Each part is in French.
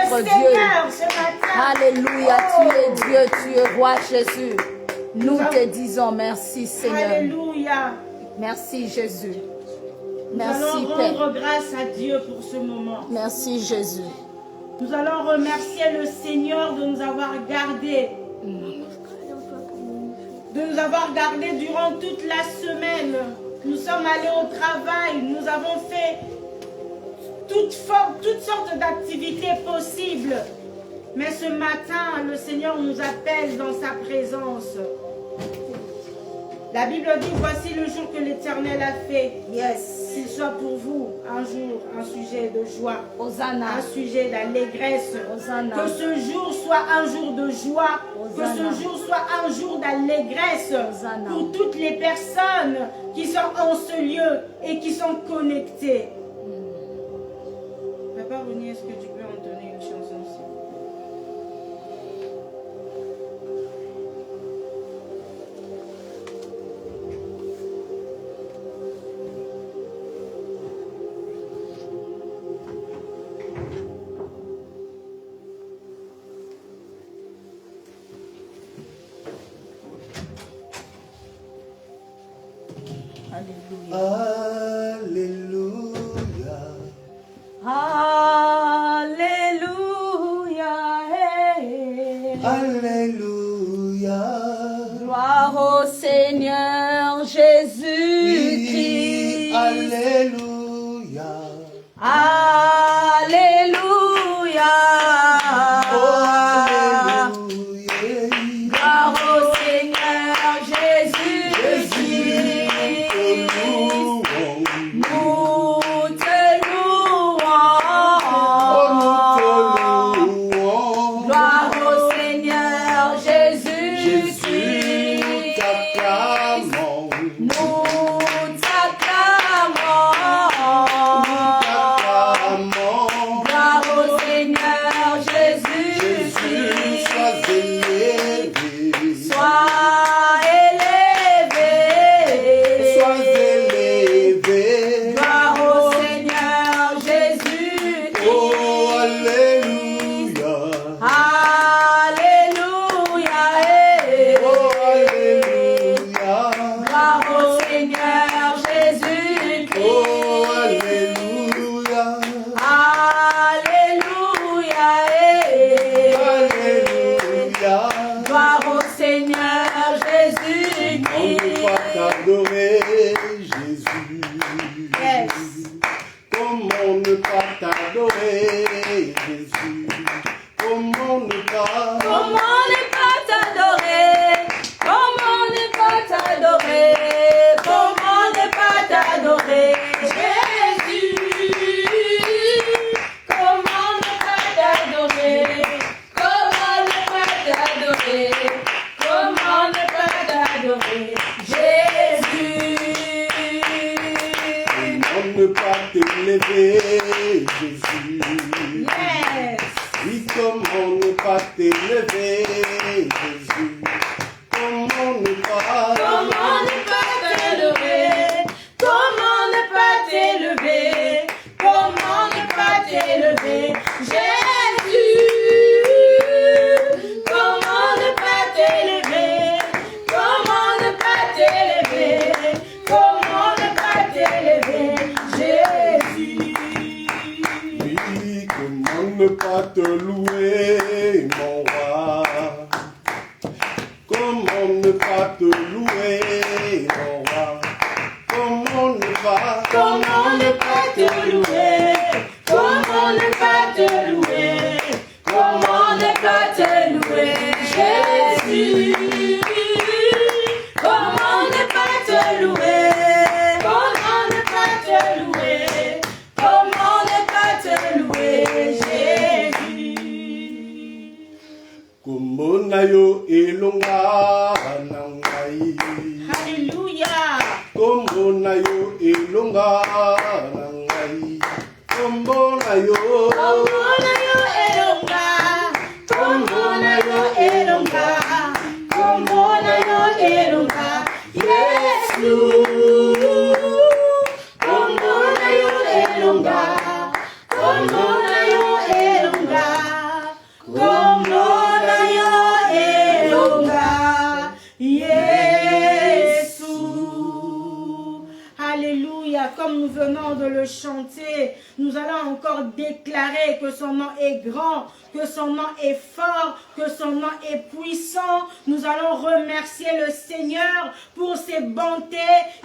notre Dieu. Seigneur ce matin. Alléluia, tu es Dieu, tu es roi Jésus. Nous te disons merci Seigneur. Alléluia. Merci Jésus. Nous Merci allons Père. rendre grâce à Dieu pour ce moment. Merci Jésus. Nous allons remercier le Seigneur de nous avoir gardés. De nous avoir gardés durant toute la semaine. Nous sommes allés au travail. Nous avons fait toutes sortes d'activités possibles. Mais ce matin, le Seigneur nous appelle dans sa présence. La Bible dit, voici le jour que l'Éternel a fait. Yes. Qu'il soit pour vous un jour, un sujet de joie, Hosanna. un sujet d'allégresse. Hosanna. Que ce jour soit un jour de joie. Hosanna. Que ce jour soit un jour d'allégresse. Hosanna. Pour toutes les personnes qui sont en ce lieu et qui sont connectées. Papa Ronnie, est-ce que tu peux entonner une chanson aussi? Alléluia. Alléluia. Hey. Alléluia. Gloire au Seigneur Jésus-Christ. Oui, alléluia. Alléluia. Gloire au Seigneur Jésus-Christ. Nous te louons. Gloire au Seigneur Jésus-Christ. Nous t'acclamons. Gloire au Seigneur Jésus-Christ. Sois élevé. Gloire au Seigneur Jésus-Christ. Alléluia. Gloire au Seigneur Jésus-Christ. Alléluia. Gloire au Seigneur Jésus-Christ. T'adorer Jésus. Yes. Comment ne pas t'adorer Jésus? Comment ne pas? Comment ne pas t'adorer? Comment ne pas t'adorer? Comment ne pas t'adorer? Jésus. Comment ne pas t'adorer? Comment ne pas t'adorer? Comment ne pas t'adorer? Jésus. Comment ne pas t'élever Jésus? Yes. Oui, comment ne pas t'élever Jésus? Comment ne pas? Comment ne pas t'élever? Comment ne pas t'élever? Comment ne pas t'élever? Jésus. Comment ne pas t'élever? Comment ne pas t'élever? Comment ne pas t'élever? Jésus. Oui, comment ne pas te louer, mon roi? Comment ne pas te louer, mon roi? Comment ne pas? Comment ne pas te louer? Comment ne pas te louer? Comment ne pas te louer? Jésus. Comment ne pas te louer? Comment ne pas te louer? Comment ne pas te louer? Jésus. Kombo na yo elonga na ngai. Alléluia. Kombo na yo elonga na ngai. Kombo na yo. Kombo na yo elonga. Kombo na yo elonga. Kombo na yo elonga. Yesu. Kombo na yo elonga. Kombo na yo elonga. Nous allons encore déclarer que son nom est grand, que son nom est fort, que son nom est puissant. Nous allons remercier le Seigneur pour ses bontés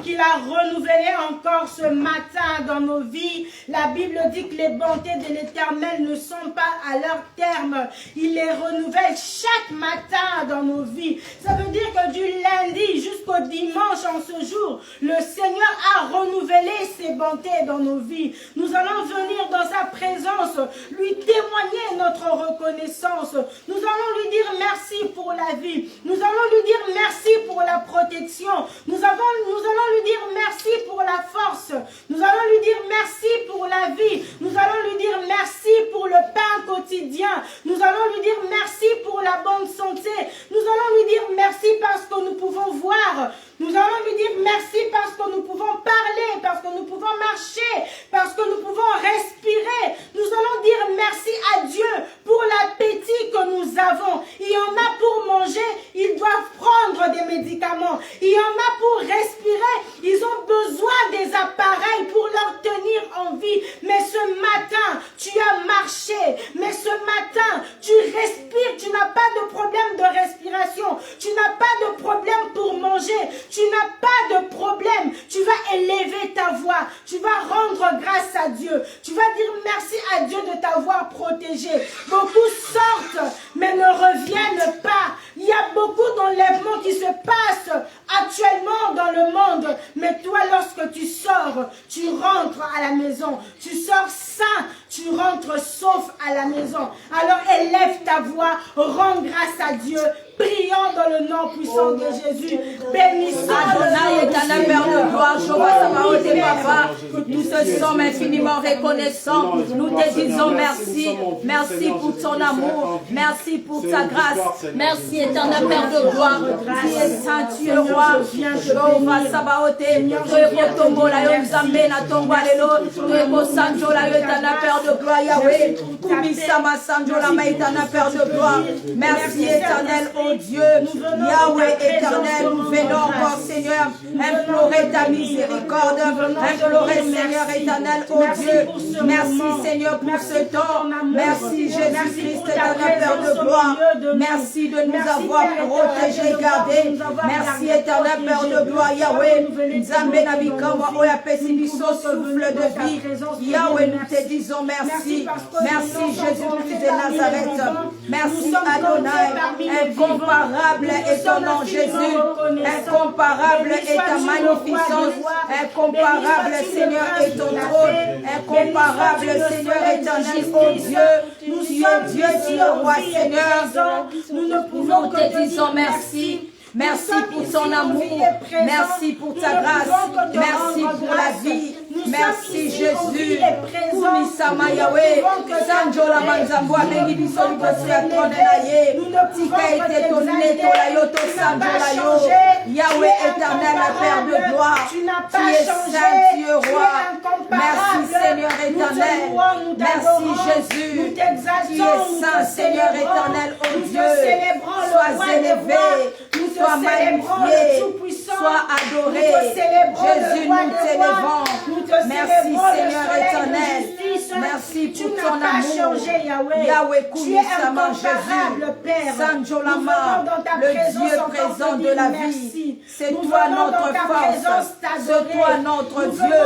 qu'il a renouvelées encore ce matin dans nos vies. La Bible dit que les bontés de l'Éternel ne sont pas à leur terme. Il les renouvelle chaque matin dans nos vies. Ça veut dire que du lundi jusqu'au dimanche en ce jour, le Seigneur a renouvelé ses bontés dans nos vies. Nous allons venir dans sa présence, lui témoigner notre reconnaissance. Nous allons lui dire merci pour la vie. Nous allons lui dire merci pour la protection. Nous allons lui dire merci pour la force. Nous allons lui dire merci pour la vie. Nous allons lui dire merci pour le pain quotidien. Nous allons lui dire merci pour la bonne santé. Nous allons lui dire merci parce que nous pouvons voir. Nous allons lui dire merci parce que nous pouvons parler, parce que nous pouvons marcher, parce que nous pouvons respirer. Nous allons dire merci à Dieu pour l'appétit que nous avons. Il y en a pour manger, ils doivent prendre des médicaments. Il y en a pour respirer, ils ont besoin des appareils pour leur tenir en vie. Mais ce matin, tu as marché. Mais ce matin, tu respires. Tu n'as pas de problème de respiration. Tu n'as pas de problème pour manger. Tu n'as pas de problème. Tu vas élever ta voix. Tu vas rendre grâce à Dieu. Tu vas dire merci à Dieu de t'avoir protégé. Beaucoup sortent, mais ne reviennent pas. Il y a beaucoup d'enlèvements qui se passent actuellement dans le monde. Mais toi, lorsque tu sors, tu rentres à la maison. Tu sors sain, tu rentres sauf à la maison. Alors élève ta voix, rends grâce à Dieu. Prions dans le nom puissant de Jésus. Bénissons Adonai, éternel Père de gloire, Jéhovah Sabaoth et Papa, nous te sommes infiniment reconnaissants. Nous te disons merci. Merci pour ton amour. Merci pour ta grâce. Merci, éternel Père de gloire. Tu es saint, tu es roi. Jéhovah Sabaoth, tu es Tombo, la Yonzambe, na Tombo, Alelo, tu es Sanjo, la éternel Père de gloire, Yahweh. Kumisama Sanjo, la éternel Père de gloire. Merci, éternel, oh Dieu, Yahweh éternel, nous venons encore, Seigneur, implorer ta miséricorde, implorer, Seigneur éternel, oh Dieu. Merci, Seigneur, pour ce temps. Merci, Jésus-Christ, éternel Père de gloire. Merci de nous avoir protégés, gardés. Merci, éternel Père de gloire, Yahweh. Nzambe na bikama, oya pesi biso souffle de vie. Yahweh, nous te disons merci. Merci, Jésus-Christ de Nazareth. Merci, Adonai. Incomparable est ton nom, Jésus. Incomparable est ta magnificence. Incomparable, Seigneur, est ton trône. Incomparable, Seigneur éternel, oh Dieu. Tu es Dieu, tu es roi, Seigneur. Nous ne pouvons que te disons merci. Merci pour ton amour. Merci pour ta grâce. Merci pour la vie. Merci Jésus. Kumisama Yahweh. Sanjola Manzambo Abengi Bisoli Bosia Tronenaye. Tika ete tonne tola yoto Sanjola yo. Yahweh éternel, Père de gloire. Tu es saint, tu es roi. Merci Seigneur éternel. Merci Jésus. Tu es saint, Seigneur éternel, oh Dieu. Sois élevé. Sois magnifié, sois adoré. Jésus, nous t'élevons. Merci Seigneur éternel. Merci pour ton amour. Yahweh Kumisama Jésus. Sanjolama, le Dieu présent de la vie. C'est toi notre force. C'est toi notre Dieu.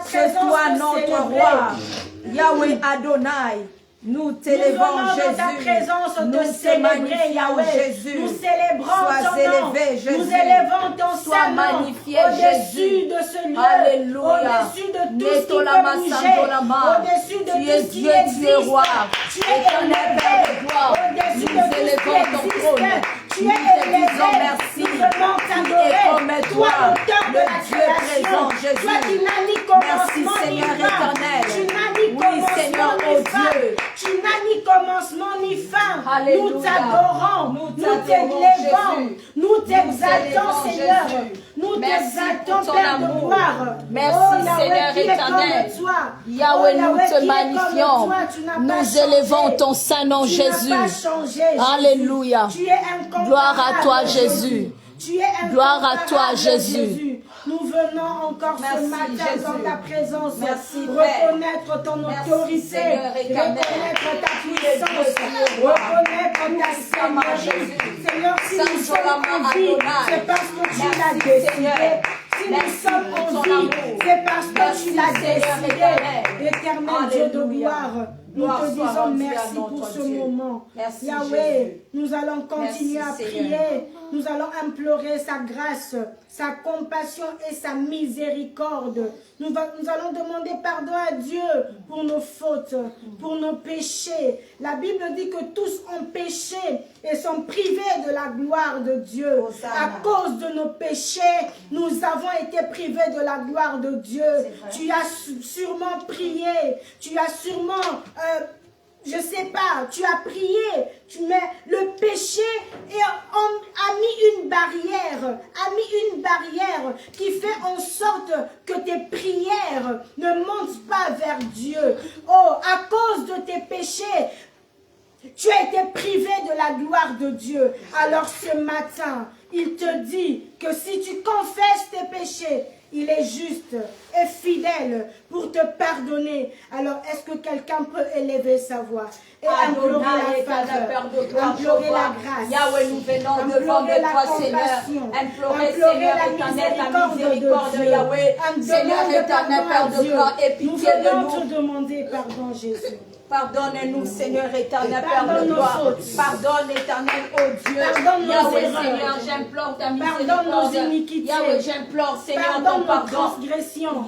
C'est toi notre roi. Yahweh Adonai. Nous t'élevons, Jésus. Nous te magnifions, Jésus. Nous célébrons ton élevé, Jésus. Nous élevons ton Sois Saint magnifié, au-dessus de ce lieu. Alléluia. Au-dessus de tout ce qui peut bouger. Au-dessus de tout ce qui existe. Tu es roi. Tu es élevé. Au-dessus de tout ce qui existe. Tu es élevé. Merci. Nous venons t'adorer. Toi, l'auteur de la Dieu présent, création. Jésus. Toi qui n'as ni commencement Merci, ni Seigneur fin. éternel. Tu n'as ni Oui, commencement Seigneur, ni oh fin. Dieu. Tu n'as ni commencement ni fin. Alléluia. Nous t'adorons. Nous Nous t'adorons, t'élevons. Jésus. Nous t'exaltons, t'élevons, Seigneur. Jésus. Nous Merci t'exaltons, pour ton Père de amour. gloire. Merci, Yahweh, Seigneur qui est éternel. comme toi. Yahweh, Oh, nous Yahweh, te qui est comme magnifions. toi. Tu n'as pas Nous changé. élevons ton Saint nom, Tu n'as Jésus. pas changé, Jésus. Alléluia. Tu es incomparable, Gloire à toi, Jésus. Tu es Gloire à toi, incomparable, Jésus. Nous venons encore Merci, ce matin Jésus. dans ta présence, Merci, Père. reconnaître ton Merci, autorité, Seigneur éternel. reconnaître ta Tu es Dieu, puissance, Seigneur. reconnaître ta Nous sommes à seigneurie. Jésus. Seigneur, si Saint nous sommes Jean-Lama en vie, Adonai. c'est parce que tu Merci, l'as décidé. Seigneur. Si Merci nous sommes pour en ton vie, amour. c'est parce que Merci, tu l'as Seigneur décidé. éternel. Éternel Dieu de Alléluia. gloire, nous Gloire te soit disons rendue à merci notre pour ce Dieu. moment. Merci, Yahweh, Jésus. nous allons continuer Merci, à Seigneur. prier. Nous allons implorer sa grâce, sa compassion et sa miséricorde. Nous allons demander pardon à Dieu pour nos fautes, pour nos péchés. La Bible dit que tous ont péché et sont privés de la gloire de Dieu. À cause de nos péchés, nous avons été privés de la gloire de Dieu. Tu as sûrement prié, tu as sûrement... je sais pas, tu as prié, mais le péché a mis une barrière qui fait en sorte que tes prières ne montent pas vers Dieu. Oh, à cause de tes péchés, tu as été privé de la gloire de Dieu. Alors ce matin, il te dit que si tu confesses tes péchés, il est juste et fidèle pour te pardonner. Alors, est-ce que quelqu'un peut élever sa voix et implorer la faveur, implorer la grâce, Yahweh, nous venons devant de toi, Seigneur. Implorer, Seigneur éternel, ta miséricorde, Yahweh. Seigneur éternel, Père de gloire, et pitié de nous nous. venons te demander pardon, Jésus. Pardonne-nous, Seigneur éternel, Père Pardonne de nos gloire. fautes. Pardonne, éternel, oh Dieu. Pardonne nos Yahweh, erreurs. Seigneur, j'implore ta Pardonne nos miséricorde. iniquités. Yahweh, j'implore, Seigneur, ton Pardonne nos pardon. transgressions.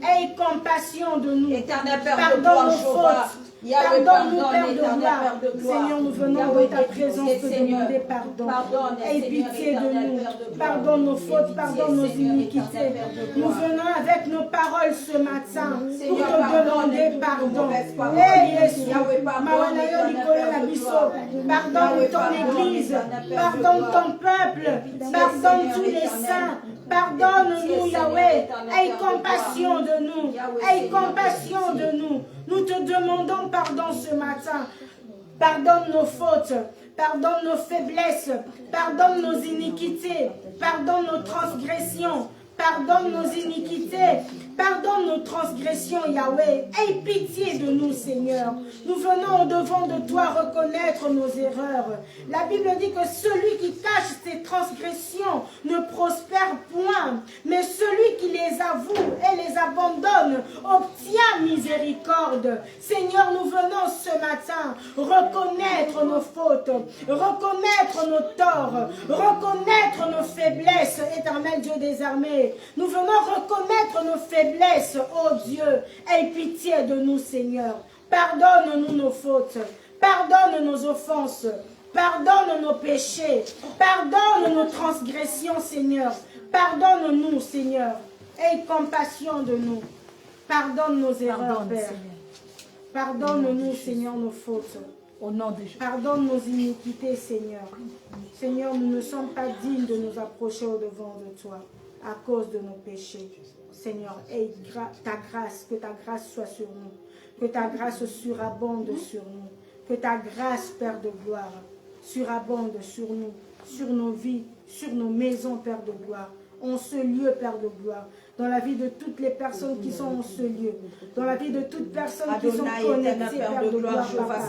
Aie compassion de nous. Éternel Père de Pardonne gloire, nos Jéhovah. fautes. Yahweh, Pardonne-nous, pardonne, Père de éternel gloire. Père de gloire. Seigneur, nous venons Yahweh, dans ta présence te Seigneur. demander pardon. Pardonne, Aie Seigneur pitié de éternel, nous. Père de gloire. Pardonne nos fautes, Pitié, pardonne nos Seigneur iniquités. éternel, Père de Nous gloire. venons avec nos paroles ce matin pour Seigneur, te pardonne demander toutes nos pardon. mauvaises paroles. Eh Jésus, Yahweh, pardonne, Mawanayo éternel, Nicolas Père de Labisso, gloire. pardonne Yahweh, ton pardonne, église, éternel, Père de pardonne gloire. ton peuple, Pitié, pardonne Seigneur tous les éternel. saints. Pardonne-nous, Pitié, Yahweh. Seigneur éternel, Aie Père de compassion gloire. de nous. Yahweh, Aie Seigneur, compassion pitié. de nous. Nous te demandons pardon ce matin. Pardonne nos fautes. Pardonne nos faiblesses. Pardonne nos iniquités. Pardonne nos transgressions. Pardonne nos iniquités. Pardonne nos transgressions, Yahweh. Aie pitié de nous, Seigneur. Nous venons au-devant de toi reconnaître nos erreurs. La Bible dit que celui qui cache ses transgressions ne prospère point, mais celui qui les avoue et les abandonne obtient miséricorde. Seigneur, nous venons ce matin reconnaître nos fautes, reconnaître nos torts, reconnaître nos faiblesses, éternel Dieu des armées. Nous venons reconnaître nos faiblesses, oh Dieu. Aie pitié de nous, Seigneur. Pardonne-nous nos fautes. Pardonne nos offenses. Pardonne nos péchés. Pardonne nos transgressions, Seigneur. Pardonne-nous, Seigneur. Aie compassion de nous. Pardonne nos erreurs, Pardonne, Père. Seigneur. Pardonne-nous, Seigneur, nos fautes. Au nom de Jésus. Pardonne nos iniquités, Seigneur. Seigneur, nous ne sommes pas dignes de nous approcher au-devant de toi à cause de nos péchés. Seigneur, aie ta grâce, que ta grâce soit sur nous. Que ta grâce surabonde sur nous. Que ta grâce, Père de gloire, surabonde sur nous, sur nos vies, sur nos maisons, Père de gloire. En ce lieu, Père de gloire. Dans la vie de toutes les personnes qui sont en ce lieu. Dans la vie de toutes personnes qui sont connectées, Père de gloire, Papa.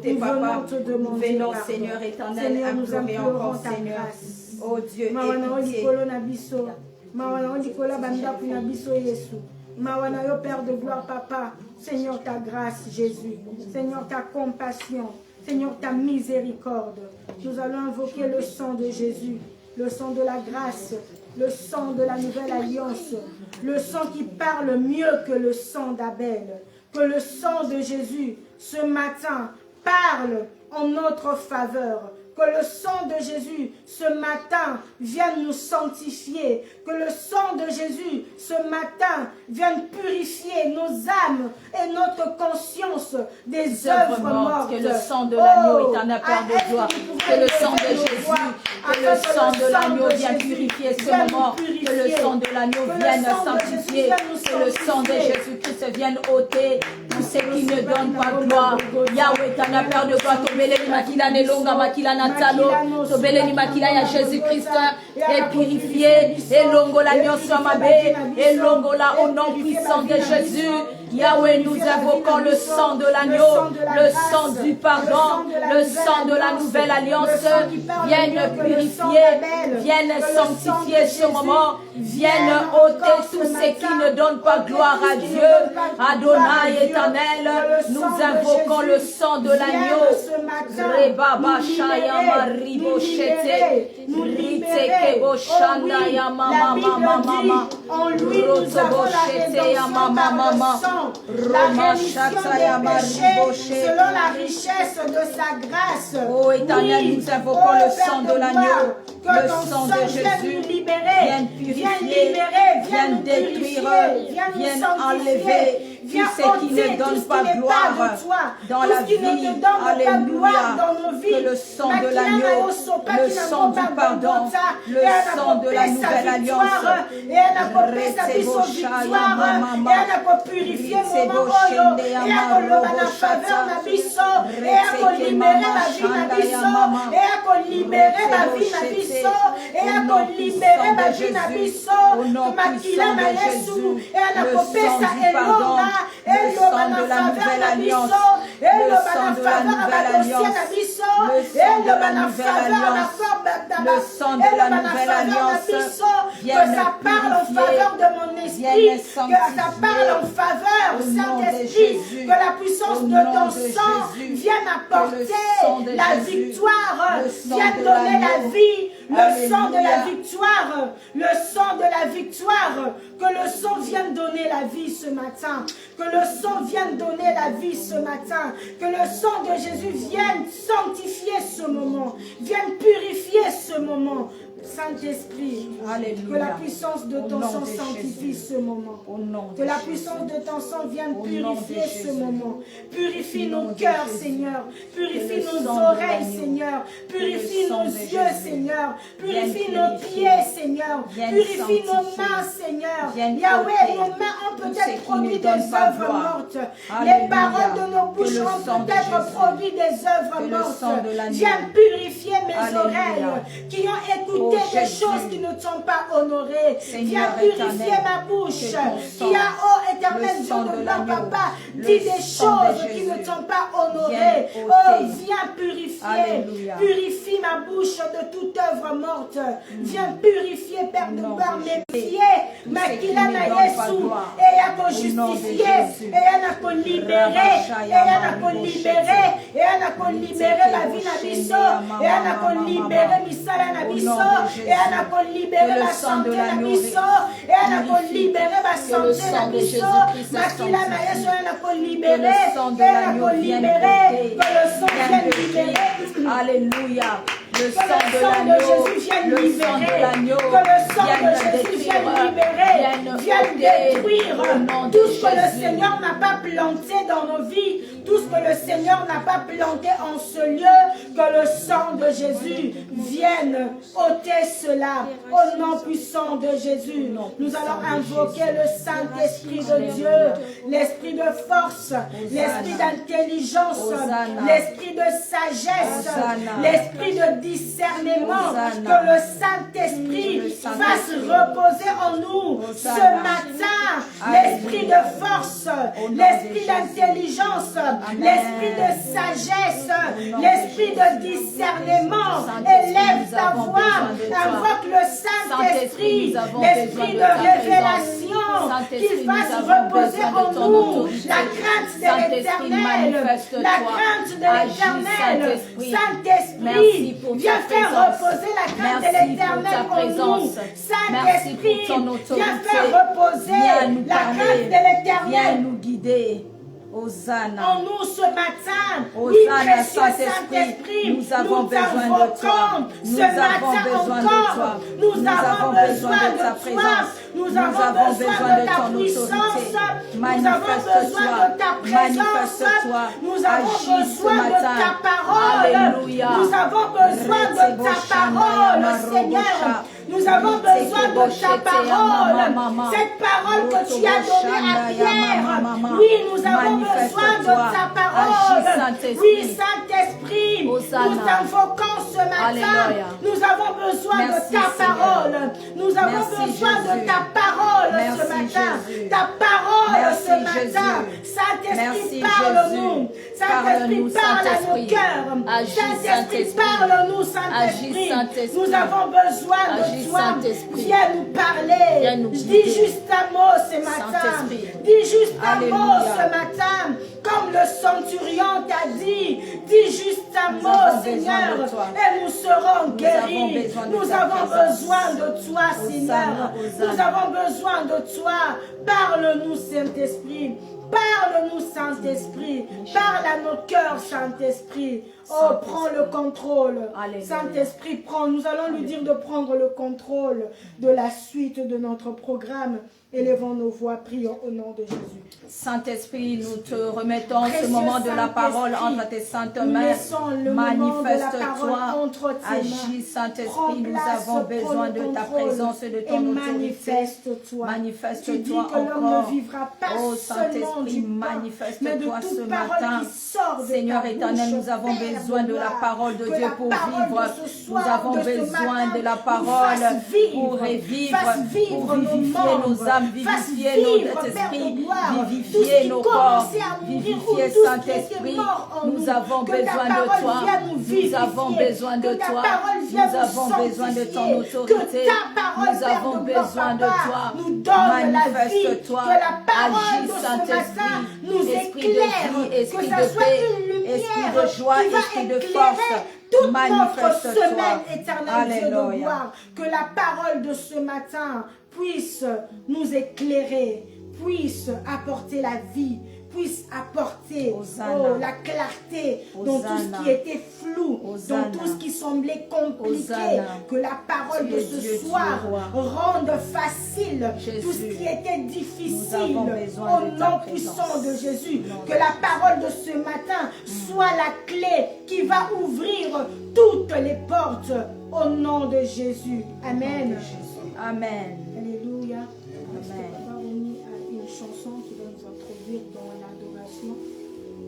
Nous venons te demander Venons, pardon. Seigneur éternel, Seigneur, nous implorer implorons encore, ta Seigneur. grâce. Oh Dieu, Mawana aie o pitié. likolo na biso. Mawana o likolo bandaku na biso Yesu. Mawana yo Père de gloire, Papa. Seigneur, ta grâce, Jésus. Seigneur, ta compassion. Seigneur, ta miséricorde. Nous allons invoquer le sang de Jésus. Le sang de la grâce. Le sang de la nouvelle alliance. Le sang qui parle mieux que le sang d'Abel. Que le sang de Jésus, ce matin, parle en notre faveur. Que le sang de Jésus, ce matin, vienne nous sanctifier. Que le sang de Jésus, ce matin, vienne purifier nos âmes et notre conscience des œuvres mortes. Que le sang de l'agneau éternel, Père de gloire. Que le sang de Jésus, que le sang de l'agneau vienne purifier ce moment. Que le sang de l'agneau vienne sanctifier. Que le sang de Jésus-Christ vienne ôter tout ce qui ne donne pas gloire. Yahweh, Tana, Père de gloire, Tobeleni Makila Nelonga, Makila Natalo, Tobeleni Makila ya Jésus-Christ est purifié, et Longo la Nyoswamabe, et Longo la au nom puissant de Jésus. Yahweh, nous invoquons le sang de l'agneau, le sang du pardon, le sang de la nouvelle alliance. Vienne purifier, vienne sanctifier ce moment, vienne ôter tout ce qui ne donne pas gloire à Dieu. Adonai éternel, nous invoquons le sang de l'agneau. Rebaba Shayama Ribochete, Ritekebo Shanda Mama Mama, Rotobochete Mama Mama. La rémission des péchés selon la richesse de sa grâce. Oh éternel, nous invoquons le sang de l'agneau, le sang de Jésus. Viens libérer, viens détruire, viens enlever tout ce qui ne donne pas gloire dans la vie. Alléluia. Que le sang de l'agneau, le sang du pardon, le sang de la nouvelle alliance. Purifier mon oyo, et à koloba na faveur na biso, et à libérer la vie na biso, et à libérer la vie na biso, et à libérer la vie na biso, makila na Yesu, et à la kopesa elonga, eloba na faveur na biso, eloba na faveur na dossier na biso, eloba na faveur na forme le sang de la nouvelle alliance, que ça parle en faveur de mon esprit, que ça parle en faveur, Saint-Esprit, que la puissance de ton sang vienne apporter la victoire, vienne donner la vie, le sang de la victoire, le sang de la victoire, que le sang vienne donner la vie ce matin, que le sang vienne donner la vie ce matin, que le sang de Jésus vienne sanctifier ce moment, vienne purifier ce moment. Saint-Esprit, que la puissance de ton sang sanctifie ce moment. Que la puissance de ton sang vienne purifier ce moment. Purifie nos cœurs, Seigneur. Purifie nos oreilles, Seigneur. Purifie nos yeux, Seigneur. Purifie nos pieds, Seigneur. Purifie nos mains, Seigneur. Yahweh, nos mains ont peut-être produit des œuvres mortes. Les paroles de nos bouches ont peut-être produit des œuvres mortes. Viens purifier mes oreilles qui ont écouté des choses qui ne sont pas honorées. Viens purifier ma bouche qui a, oh éternel Dieu de mon papa, dit des choses qui ne sont pas honorées. Oh, viens purifier. Purifie ma bouche de toute œuvre morte. Viens purifier, Père de gloire, mes pieds. Makila na Yesu. Et à ko justifier. Et à ko libérer. Et à ko libérer. Et à ko libérer la vie na biso. Et à ko libérer misala na biso. Et on a libéré la santé la biso, et on a libéré la santé la biso, Makila na Yesu, on a libéré, et on a libéré, que le sang vienne libérer. Alléluia. Le sang de Jésus vienne libérer, que le sang de Jésus vienne libérer, vienne détruire tout ce que le Seigneur n'a pas planté dans nos vies, tout ce que le Seigneur n'a pas planté en ce lieu, que le sang de Jésus vienne ôter cela au nom puissant de Jésus. Nous allons invoquer le Saint-Esprit de Dieu, l'esprit de force, l'esprit d'intelligence, l'esprit de sagesse, l'esprit de discernement, que le Saint-Esprit fasse reposer en nous ce matin l'esprit de force, l'esprit d'intelligence, l'esprit de sagesse, l'esprit de discernement. Élève ta voix, invoque le Saint-Esprit, l'esprit de révélation qui fasse reposer en nous la crainte de l'Éternel, la crainte de l'Éternel. Saint-Esprit, viens faire reposer la crainte de l'Éternel en nous. Saint-Esprit, viens faire reposer la crainte de l'Éternel. Viens nous guider. Hosanna. En nous ce matin, Hosanna, Saint-Esprit, nous avons besoin de toi. Nous avons besoin de toi. Nous avons besoin de ta présence. Nous avons besoin de ta puissance. Nous avons besoin de ta présence. Nous avons besoin de ta parole. Alléluia. Nous avons besoin de ta parole, Seigneur. Nous avons besoin de ta parole. Cette parole que tu as donnée à Pierre. Oui, nous avons besoin de ta parole. Oui, Saint-Esprit, nous t'invoquons ce matin. Nous avons besoin de ta parole. Nous avons besoin de ta parole ce matin. Ta parole ce matin. Saint-Esprit, parle-nous. Saint-Esprit, parle à nos cœurs. Saint-Esprit, parle-nous, Saint-Esprit. Nous avons besoin de toi. Viens nous parler. Dis juste un mot ce matin. Dis juste un mot ce matin. Comme le centurion t'a dit. Dis juste un mot, Seigneur. Et nous serons guéris. Nous avons besoin de toi, Seigneur. Nous avons besoin de toi. Parle-nous, Saint-Esprit. Parle-nous, Saint-Esprit. Parle à nos cœurs, Saint-Esprit. Oh, prends le contrôle. Saint-Esprit, prends. Nous allons lui dire de prendre le contrôle de la suite de notre programme. Élevons nos voix, prions au nom de Jésus. Saint-Esprit, nous te remettons ce moment de la parole entre tes saintes mains. Manifeste-toi, agis, Saint-Esprit, nous avons besoin de ta présence et de ton autorité. Manifeste-toi encore. Oh Saint-Esprit, manifeste-toi ce matin. Seigneur éternel, nous avons besoin de la parole de Dieu pour vivre. Nous avons besoin de la parole pour revivre, pour vivifier nos âmes, vivifier notre esprit, vivifier nos corps, vivifier Saint-Esprit. Nous avons besoin de toi. Nous avons besoin de toi. Nous avons besoin de ton autorité. Nous avons besoin de toi. Manifeste-toi. Agis Saint-Esprit. Esprit de vie, esprit de paix, esprit de joie, esprit de force. Toute notre semaine éternelle, Dieu de gloire, que la parole de ce matin puisse nous éclairer, puisse apporter la vie, puisse apporter la clarté dans tout ce qui était flou, dans tout ce qui semblait compliqué, que la parole de ce soir rende facile tout ce qui était difficile au nom puissant de Jésus, que la parole de ce matin soit la clé qui va ouvrir toutes les portes au nom de Jésus. Amen. Amen. Alléluia. Amen. On va revenir à une chanson qui va nous introduire dans l'adoration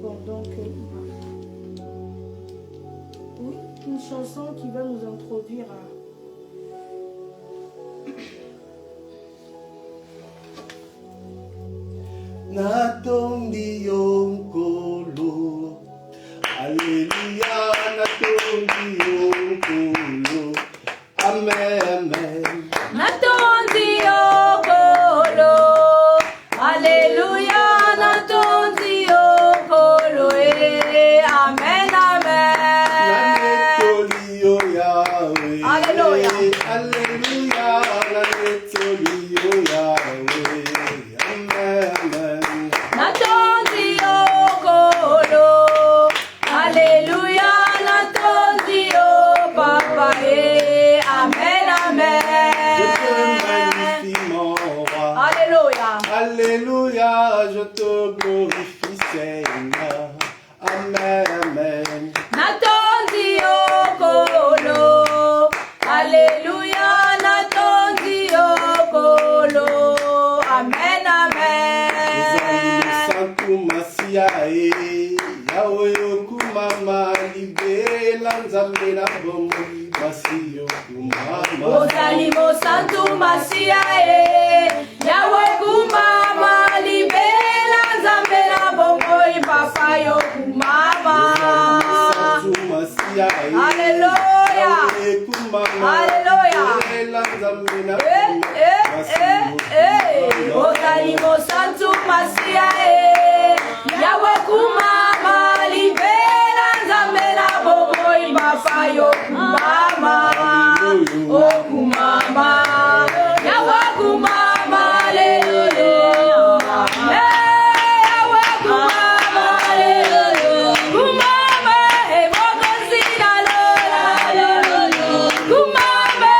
pendant que... Oui, une chanson qui va nous introduire à... Natondi yonkolo, Alléluia, natondi yonkolo, Amen, amen. Natondi okolo, Alléluia, natondi okolo, amen, amen. Nanetoli yo Yahweh, Alléluia. Alléluia, nanetoli yo Yahweh, amen, amen. Natondi okolo, Alléluia, natondi o papa, amen, amen. Je te magnifie mon roi. Alléluia. Alléluia, je te glorifie Seigneur. Amen, amen. Natondi okolo, Alléluia, natondi okolo, amen, amen. Santu Masiae, Yahweh okumama libela nzambe na bomo Masiyo kumama. Ozali mo santu masia Yahweh kumama libela nzambe na bongo papa yo kumama. Santu Masiae, Alléluia. Yahweh kumama Alléluia. libela nzambe na bomo Ozali mo santu masia Yahweh kumama libela nzambe na bongo papa yo kumama. Oh kumama, Yahweh kumama, hallelujah. Yahweh kumama, hallelujah. Kumama, Bogosina lola, kumama,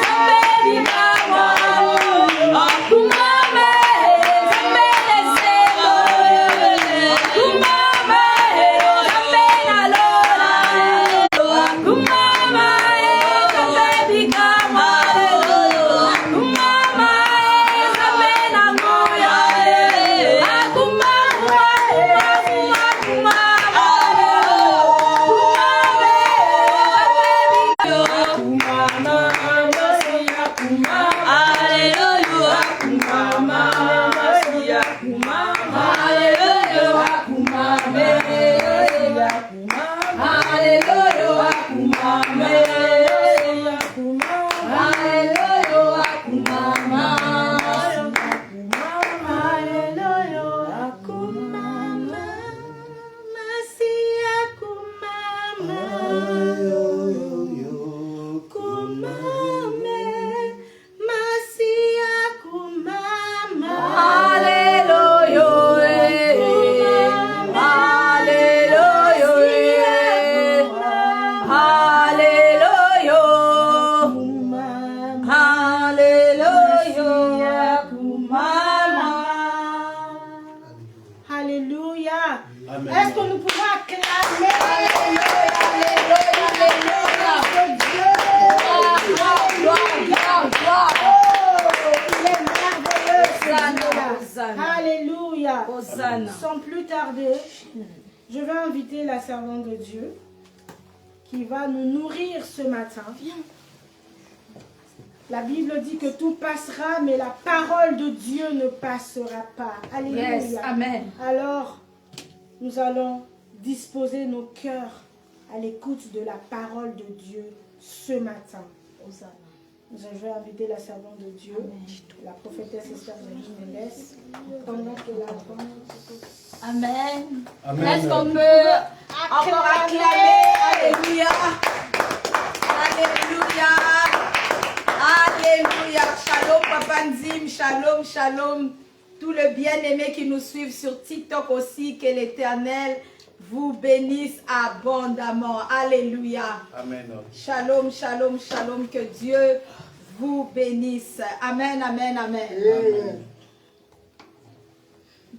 Zambeni mama, kumama, Zambeni sebo, kumama. Hallelujah, akumame. Hallelujah, akumama. Hallelujah, akumama. Masi akumama. Kumame. Masi akumama. Hallelujah, Alléluia. Amen. Est-ce que nous pouvons acclamer Il est merveilleux, Hosanna. Alléluia. Hosanna. Sans plus tarder, je vais inviter la servante de Dieu qui va nous nourrir ce matin. La Bible dit que tout passera, mais la parole de Dieu ne passera pas. Alléluia. Yes, amen. Alors, nous allons disposer nos cœurs à l'écoute de la parole de Dieu ce matin. Je vais inviter la servante de Dieu, la prophétesse Esther Jiménez, pendant que la Amen. Amen. Est-ce qu'on peut encore acclamer? Alléluia. Alléluia. Alléluia. Shalom, Papa Nzim. Shalom, shalom. Tous les bien-aimés qui nous suivent sur TikTok aussi, que l'Éternel vous bénisse abondamment. Alléluia. Amen. Shalom, shalom, shalom. Que Dieu vous bénisse. Amen, amen, amen. Amen.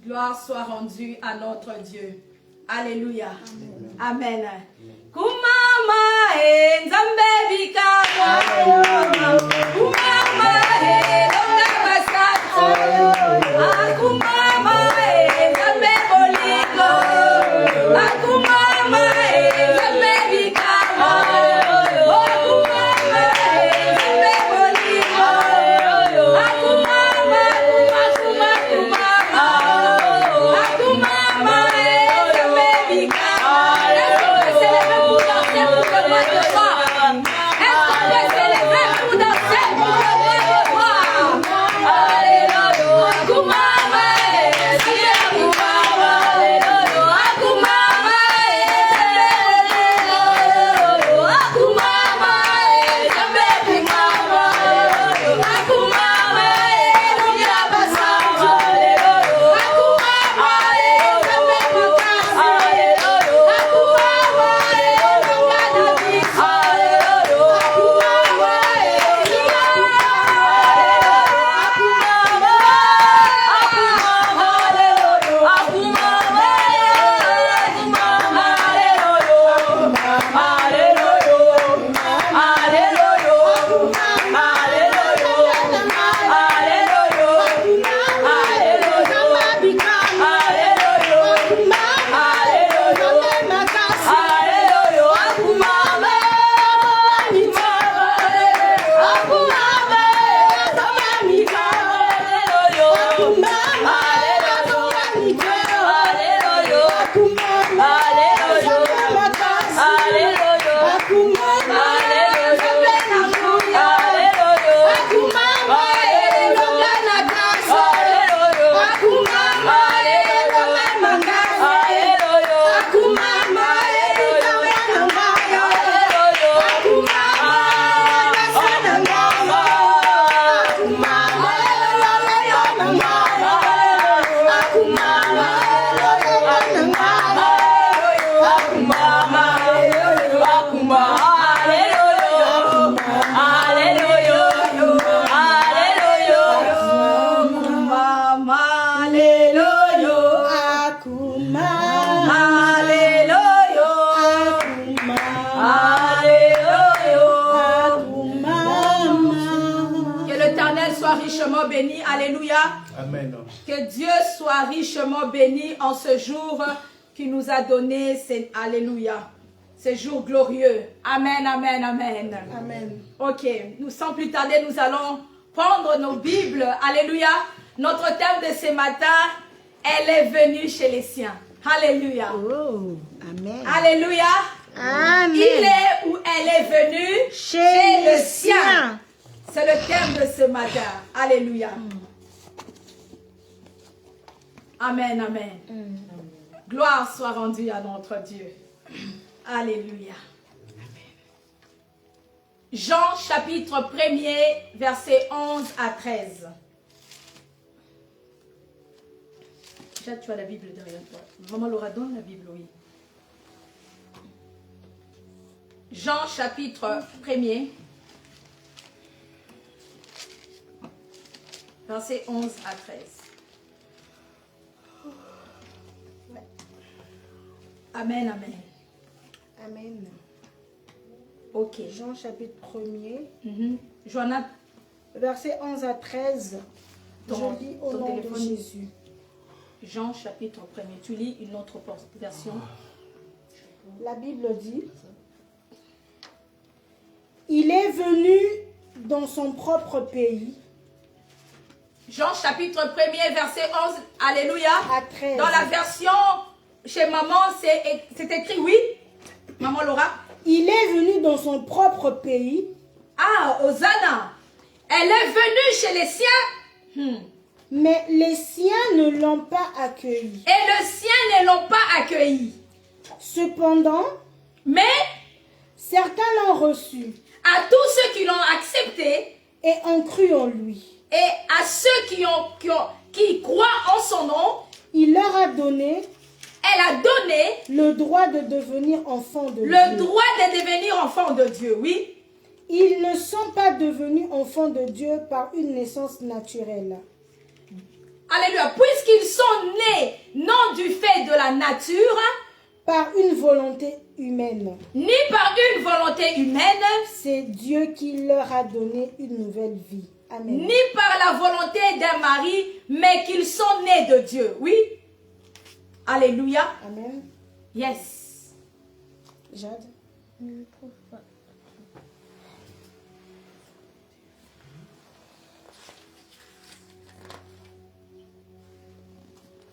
Gloire soit rendue à notre Dieu. Alléluia. Amen. Kumama nzambe bikama. Kumama longa basata. Kumama nzambe bolingo. Kumama nzambe bikama. Kumama nzambe bolingo. Kumama richement béni, alléluia. Amen. Que Dieu soit richement béni en ce jour qui nous a donné, alléluia, ce jour glorieux. Amen, amen, amen. Amen. Ok, nous sans plus tarder, nous allons prendre nos Bibles, alléluia. Notre thème de ce matin, elle est venue chez les siens. Alléluia. Oh, amen. Alléluia. Amen. Il est où elle est venue Chez le sien. C'est le thème de ce matin. Alléluia. Amen, amen. Gloire soit rendue à notre Dieu. Alléluia. Jean chapitre 1er, versets 11 à 13. Déjà, tu as la Bible derrière toi. Maman Laura, donne la Bible, oui. Jean chapitre 1er, versets 11 à 13. Amen, amen. Amen. Ok. Jean chapitre 1er, Joanna, verset 11 à 13. Je lis au ton nom de téléphone. Jésus. Jean chapitre 1er. Tu lis une autre version. La Bible dit, il est venu dans son propre pays. Jean chapitre 1er, verset 11. Alléluia. À 13. Dans la version chez maman, c'est écrit oui. Maman Laura. Il est venu dans son propre pays. Ah, Hosanna. Elle est venue chez les siens. Mais les siens ne l'ont pas accueilli. Et le sien ne l'ont pas accueilli. Cependant, Mais certains l'ont reçu à tous ceux qui l'ont accepté et ont cru en lui. et à ceux qui croient en son nom, Il leur a donné elle a donné le droit de devenir enfants de le Dieu. droit de devenir enfant de Dieu. Oui. Ils ne sont pas devenus enfants de Dieu par une naissance naturelle, Alléluia. Puisqu'ils sont nés non du fait de la nature, par une volonté humaine. ni par une volonté humaine, C'est Dieu qui leur a donné une nouvelle vie. Amen. ni par la volonté d'un mari, mais qu'ils sont nés de Dieu. Oui. Alléluia. Amen. Yes. Jade.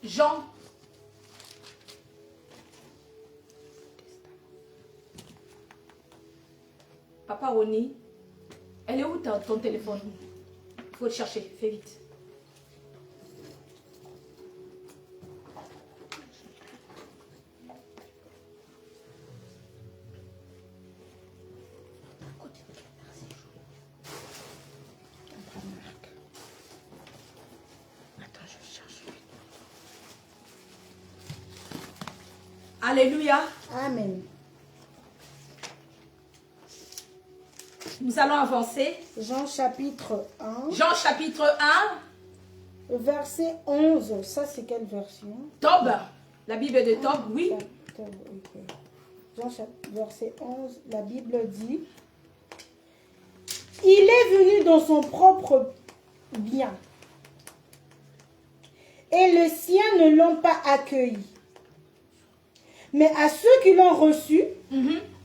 Jean. Papa Roni, elle est où ton téléphone? Il faut le chercher, fais vite. Alléluia. Amen. Nous allons avancer. Jean chapitre 1, Jean chapitre 1, verset 11. Ça, c'est quelle version? Tob. La Bible de Tob, oui. Ok. Jean verset 11, la Bible dit, il est venu dans son propre bien, et les siens ne l'ont pas accueilli. Mais à ceux qui l'ont reçu,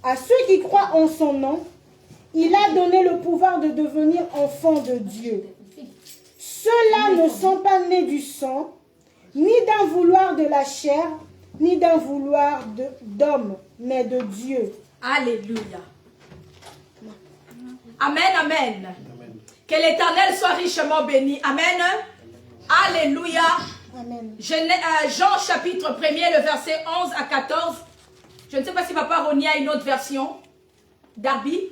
à ceux qui croient en son nom, il a donné le pouvoir de devenir enfants de Dieu. Ceux-là ne sont pas nés du sang, ni d'un vouloir de la chair, ni d'un vouloir d'homme, mais de Dieu. Alléluia. Amen, amen. Amen. Que l'Éternel soit richement béni. Amen. Alléluia. Amen. Jean chapitre 1er, le verset 11 à 14. Je ne sais pas si Papa Roni a une autre version. Darby.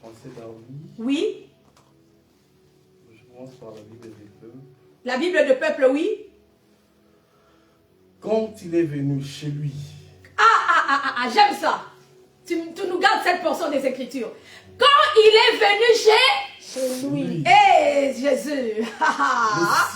Français Darby. Oui. Je commence par la Bible des peuples. La Bible de peuple, oui. Quand il est venu chez lui, J'aime ça. Tu nous gardes cette portion des Écritures. Quand il est venu Chez lui. Eh, Jésus. les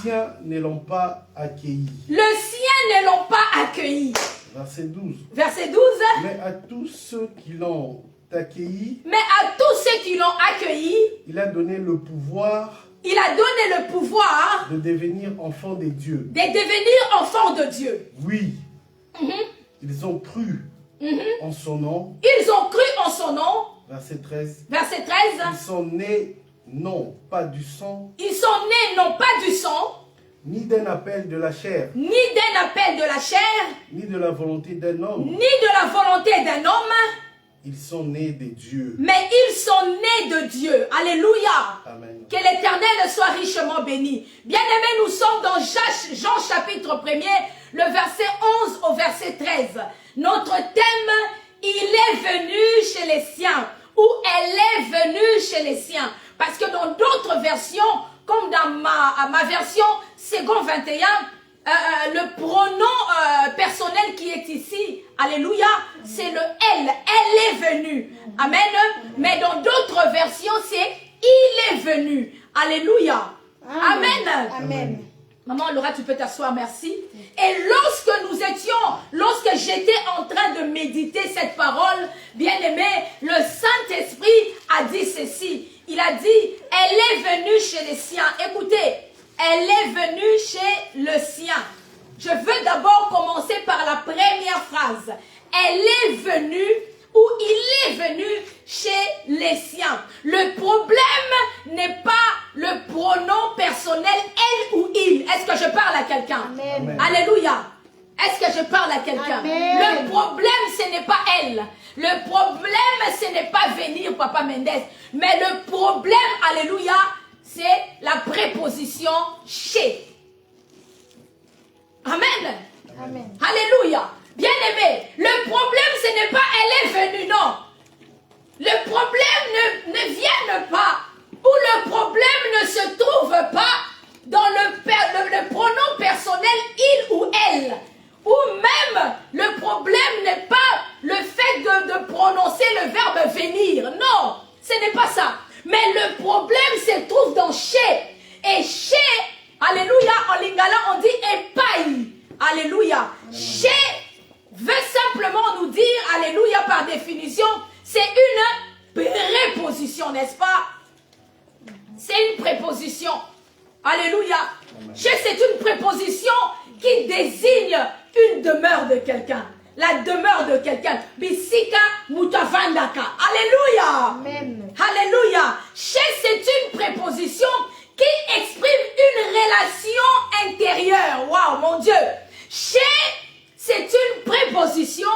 siens ne l'ont pas accueilli. Le sien ne l'ont pas accueilli. Verset 12. Verset 12. Mais à tous ceux qui l'ont accueilli, Mais à tous ceux qui l'ont accueilli, il a donné le pouvoir il a donné le pouvoir de devenir enfants de Dieu. de devenir enfant de Dieu. Oui, ils ont cru en son nom. Ils ont cru en son nom. Verset 13. Verset 13. Ils sont nés non pas du sang, Ils sont nés non pas du sang, ni d'un appel de la chair, ni d'un appel de la chair, ni de la volonté d'un homme. ni de la volonté d'un homme, Ils sont nés de Dieu. mais ils sont nés de Dieu. Alléluia. Amen. Que l'Éternel soit richement béni. Bien-aimés, nous sommes dans Jean chapitre 1er, le verset 11 au verset 13. Notre thème, il est venu chez les siens, ou elle est venue chez les siens. Parce que dans d'autres versions, comme dans ma version second 21, le pronom personnel qui est ici, alléluia, c'est le elle. Elle est venue. Amen. Mais dans d'autres versions, c'est il est venu. Alléluia. Amen. Amen. Maman Laura, tu peux t'asseoir, merci. Et lorsque j'étais en train de méditer cette parole, bien-aimé, le Saint-Esprit a dit ceci. Il a dit, elle est venue chez les siens. Écoutez, elle est venue chez le sien. Je veux d'abord commencer par la première phrase. Elle est venue ou il est venu chez les siens. Le problème n'est pas le pronom personnel elle ou il. Est-ce que je parle à quelqu'un? Amen. Alléluia. Est-ce que je parle à quelqu'un? Amen. Le problème, ce n'est pas elle. Le problème, ce n'est pas venir, Papa Mendes. Mais le problème, alléluia, c'est la préposition chez. Amen. Amen. Alléluia. Bien-aimé, le problème, ce n'est pas elle est venue, non. Le problème ne vient pas, ou le problème ne se trouve pas dans le pronom personnel il ou elle. Ou même, le problème n'est pas le fait de prononcer le verbe venir. Non, ce n'est pas ça. Mais le problème se trouve dans chez. Et chez, alléluia, en lingala, on dit epai. Alléluia. Chez veut simplement nous dire, alléluia, par définition, c'est une préposition, n'est-ce pas? C'est une préposition. Alléluia. Chez, c'est une préposition qui désigne une demeure de quelqu'un. La demeure de quelqu'un. Bisika mutavandaka. Alléluia. Amen. Alléluia. Chez, c'est une préposition qui exprime une relation intérieure. Waouh, mon Dieu. Chez, c'est une préposition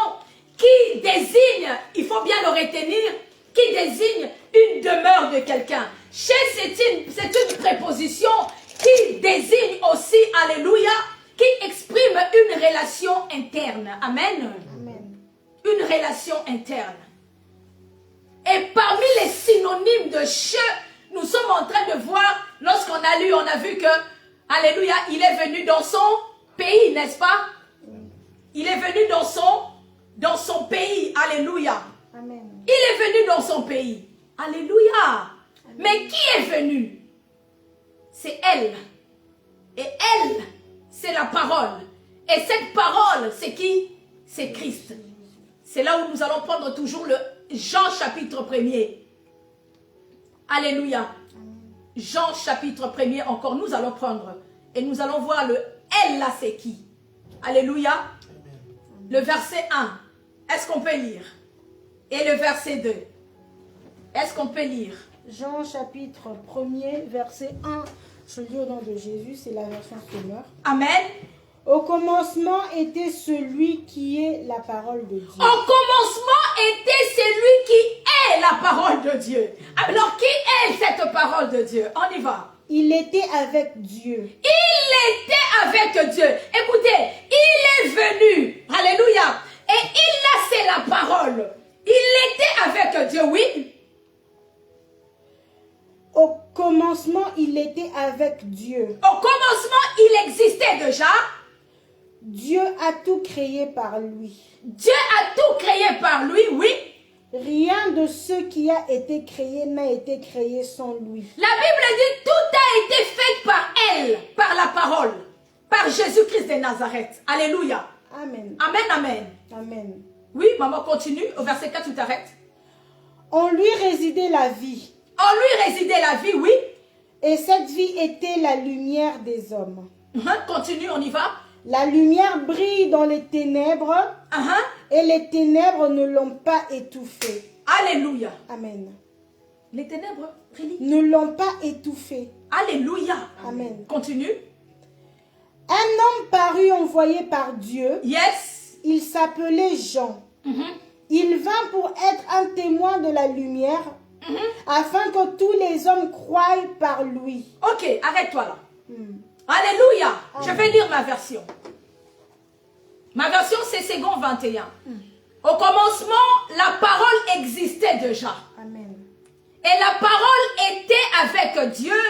qui désigne, il faut bien le retenir, qui désigne une demeure de quelqu'un. Chez, c'est une préposition qui désigne aussi, alléluia, qui exprime une relation interne. Amen. Amen. Une relation interne. Et parmi les synonymes de chez, nous sommes en train de voir, lorsqu'on a lu, on a vu que, alléluia, il est venu dans son pays, n'est-ce pas? Il est venu dans son pays, alléluia. Amen. Il est venu dans son pays, alléluia. Mais qui est venu? C'est elle. Et elle, c'est la parole. Et cette parole, c'est qui? C'est Christ. C'est là où nous allons prendre toujours le Jean chapitre 1er. Alléluia. Jean chapitre 1er encore, nous allons prendre. Et nous allons voir le elle là, c'est qui? Alléluia. Le verset 1. Est-ce qu'on peut lire? Et le verset 2. Est-ce qu'on peut lire? Jean chapitre 1er, verset 1. Je lis au nom de Jésus, c'est la version Semeur. Amen. Au commencement était celui qui est la parole de Dieu. Au commencement était celui qui est la parole de Dieu. Alors qui est cette parole de Dieu? On y va. Il était avec Dieu. Il était avec Dieu. Écoutez, il est venu. Alléluia. Et il a, c'est la parole. Il était avec Dieu, oui. Au commencement, il était avec Dieu. Au commencement, il existait déjà. Dieu a tout créé par lui. Dieu a tout créé par lui, oui. Rien de ce qui a été créé n'a été créé sans lui. La Bible dit tout a été fait par elle, par la parole, par Jésus-Christ de Nazareth. Alléluia. Amen. Amen, amen. Amen. Oui, maman, continue. Au verset 4, tu t'arrêtes. En lui résidait la vie. En lui résidait la vie, oui. Et cette vie était la lumière des hommes. Continue, on y va. La lumière brille dans les ténèbres et les ténèbres ne l'ont pas étouffée. Alléluia. Amen. Les ténèbres, Ne l'ont pas étouffée. Alléluia. Amen. Continue. Un homme parut envoyé par Dieu. Yes. Il s'appelait Jean. Il vint pour être un témoin de la lumière, afin que tous les hommes croient par lui. Ok, arrête-toi là. Alléluia. Je vais lire ma version. Ma version, c'est Second 21. Au commencement, la parole existait déjà. Amen. Et la parole était avec Dieu.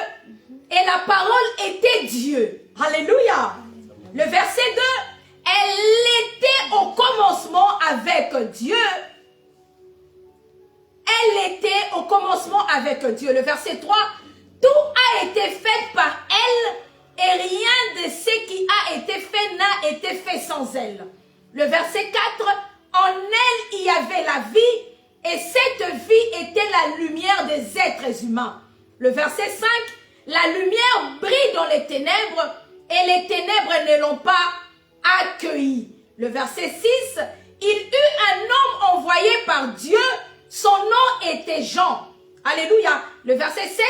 Et la parole était Dieu. Alléluia. Le verset 2. Elle était au commencement avec Dieu. Elle était au commencement avec Dieu. Le verset 3. Tout a été fait par elle. Et rien de ce qui a été fait n'a été fait sans elle. Le verset 4. En elle, il y avait la vie. Et cette vie était la lumière des êtres humains. Le verset 5. La lumière brille dans les ténèbres. Et les ténèbres ne l'ont pas accueilli. Le verset 6, il eut un homme envoyé par Dieu, son nom était Jean. Alléluia. Le verset 7,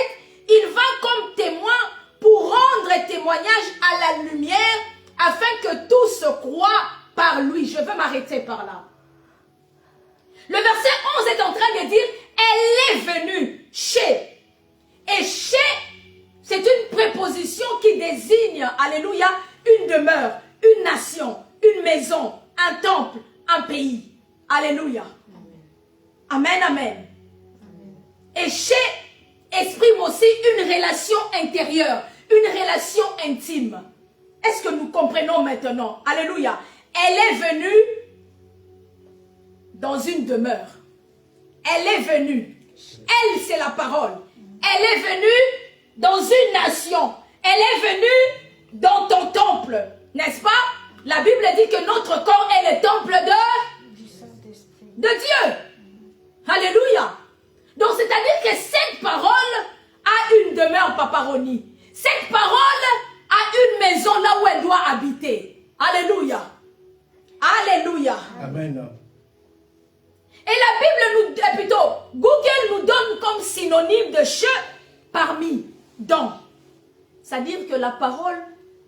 il vint comme témoin pour rendre témoignage à la lumière, afin que tous croient par lui. Je veux m'arrêter par là. Le verset 11 est en train de dire, elle est venue chez. Et chez, c'est une préposition qui désigne, alléluia, une demeure, une nation, une maison, un temple, un pays. Alléluia. Amen, amen. Et chez exprime aussi une relation intérieure, une relation intime. Est-ce que nous comprenons maintenant? Alléluia. Elle est venue dans une demeure. Elle est venue. Elle, c'est la parole. Elle est venue dans une nation. Elle est venue dans ton temple. N'est-ce pas? La Bible dit que notre corps est le temple de Dieu. Alléluia. Donc, c'est-à-dire que cette parole a une demeure, Papa Roni. Cette parole a une maison là où elle doit habiter. Alléluia. Alléluia. Amen. Et la Bible nous, plutôt, Google nous donne comme synonyme de che parmi, dans. C'est-à-dire que la parole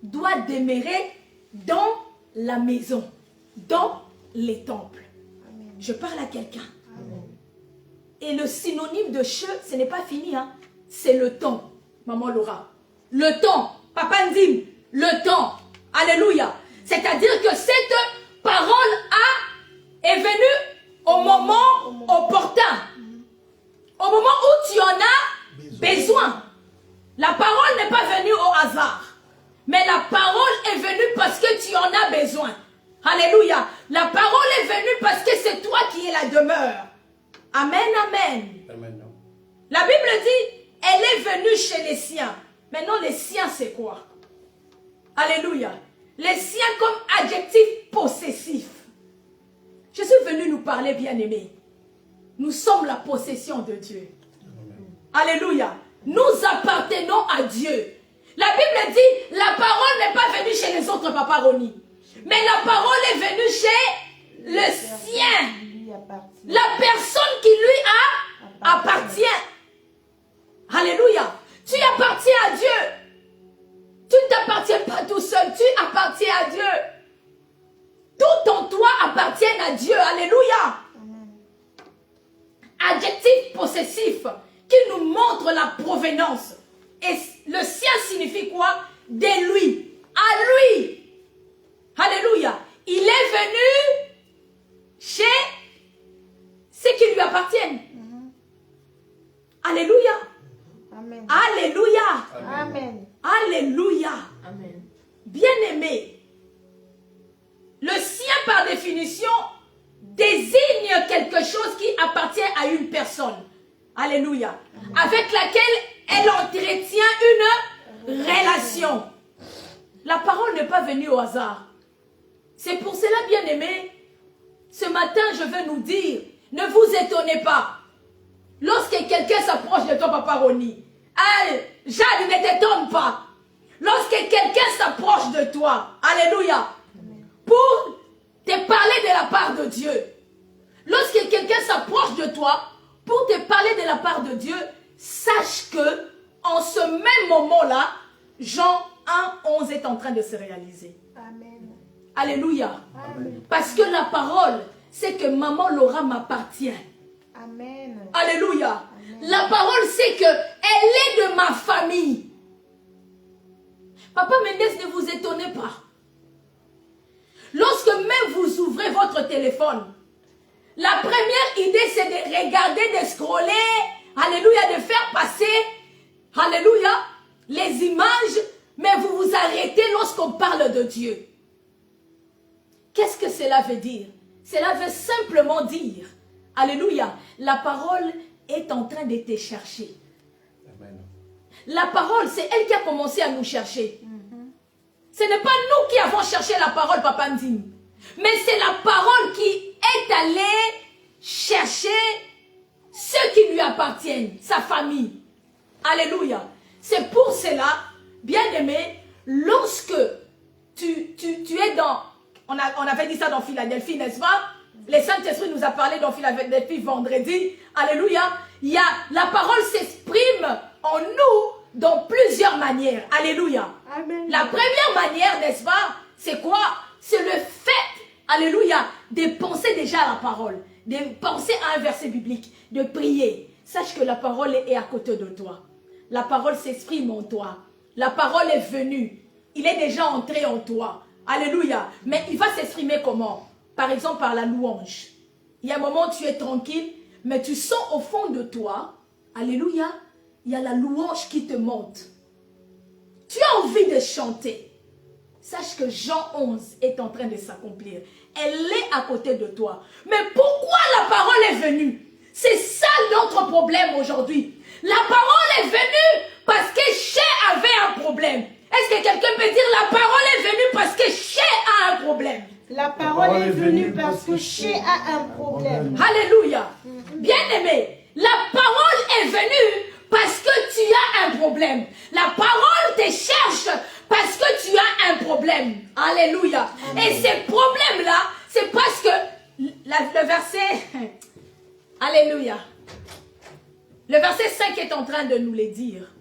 doit demeurer dans la maison, dans les temples. Amen. Je parle à quelqu'un. Et le synonyme de che, ce n'est pas fini, hein? C'est le temps, Maman Laura. Le temps, Papa Ndim, le temps. Alléluia. C'est-à-dire que cette parole est venue au moment opportun. Au moment où tu en as besoin. La parole n'est pas venue au hasard. Mais la parole est venue parce que tu en as besoin. Alléluia. La parole est venue parce que c'est toi qui es la demeure. Amen, amen. Amen. La Bible dit, elle est venue chez les siens. Maintenant, les siens, c'est quoi? Alléluia. Les siens comme adjectif possessif. Je suis venu nous parler, bien-aimés. Nous sommes la possession de Dieu. Amen. Alléluia. Nous appartenons à Dieu. La Bible dit, la parole n'est pas venue chez les autres, Papa Roni. Mais la parole est venue chez le sien. La personne qui lui appartient. Alléluia. Tu appartiens à Dieu. Tu ne t'appartiens pas tout seul. Tu appartiens à Dieu. Tout en toi appartient à Dieu. Alléluia. Adjectif possessif qui nous montre la provenance. Et le sien signifie quoi? De lui. À lui. Alléluia. Il est venu chez ceux qui lui appartiennent. Alléluia. Amen. Alléluia. Amen. Alléluia. Amen. Bien-aimé, le sien par définition désigne quelque chose qui appartient à une personne. Alléluia. Avec laquelle elle entretient une relation. La parole n'est pas venue au hasard. C'est pour cela, bien-aimé, ce matin, je veux nous dire, ne vous étonnez pas. Lorsque quelqu'un s'approche de toi, Papa Roni, Jade, ne t'étonne pas. Lorsque quelqu'un s'approche de toi, alléluia, pour te parler de la part de Dieu. Lorsque quelqu'un s'approche de toi, pour te parler de la part de Dieu, sache que, en ce même moment-là, Jean 1:11 est en train de se réaliser. Amen. Alléluia. Amen. Parce que la parole, c'est que maman Laura m'appartient. Amen. Alléluia. La parole, c'est que elle est de ma famille. Papa Mendes, ne vous étonnez pas. Lorsque même vous ouvrez votre téléphone, la première idée, c'est de regarder, de scroller, alléluia, de faire passer, alléluia, les images, mais vous vous arrêtez lorsqu'on parle de Dieu. Qu'est-ce que cela veut dire? Cela veut simplement dire, alléluia, la parole est en train de te chercher. Amen. La parole, c'est elle qui a commencé à nous chercher. Ce n'est pas nous qui avons cherché la parole, Papa Ndim. Mais c'est la parole qui est allée chercher ceux qui lui appartiennent, sa famille. Alléluia. C'est pour cela, bien-aimé, lorsque tu es dans... On avait dit ça dans Philadelphie, n'est-ce pas? Le Saint-Esprit nous a parlé dans Philadelphie vendredi. Alléluia. La parole s'exprime en nous dans plusieurs manières. Alléluia. Amen. La première manière, n'est-ce pas? C'est quoi? C'est le fait, alléluia, de penser déjà à la parole, de penser à un verset biblique, de prier. Sache que la parole est à côté de toi. La parole s'exprime en toi. La parole est venue. Il est déjà entré en toi. Alléluia. Mais il va s'exprimer comment? Par exemple, par la louange. Il y a un moment où tu es tranquille, mais tu sens au fond de toi, alléluia, il y a la louange qui te monte. Tu as envie de chanter. Sache que Jean 11 est en train de s'accomplir. Elle est à côté de toi. Mais pourquoi la parole est venue? C'est ça notre problème aujourd'hui. La parole est venue parce que Ché avait un problème. Est-ce que quelqu'un peut dire la parole est venue parce que Ché a un problème? La parole est venue parce que Ché a un problème. Alléluia. Bien-aimé, la parole est venue parce que tu as un problème. La parole te cherche parce que tu as un problème. Alléluia. Et ces problèmes-là, c'est parce que le verset... Alléluia. Le verset 5 est en train de nous le dire.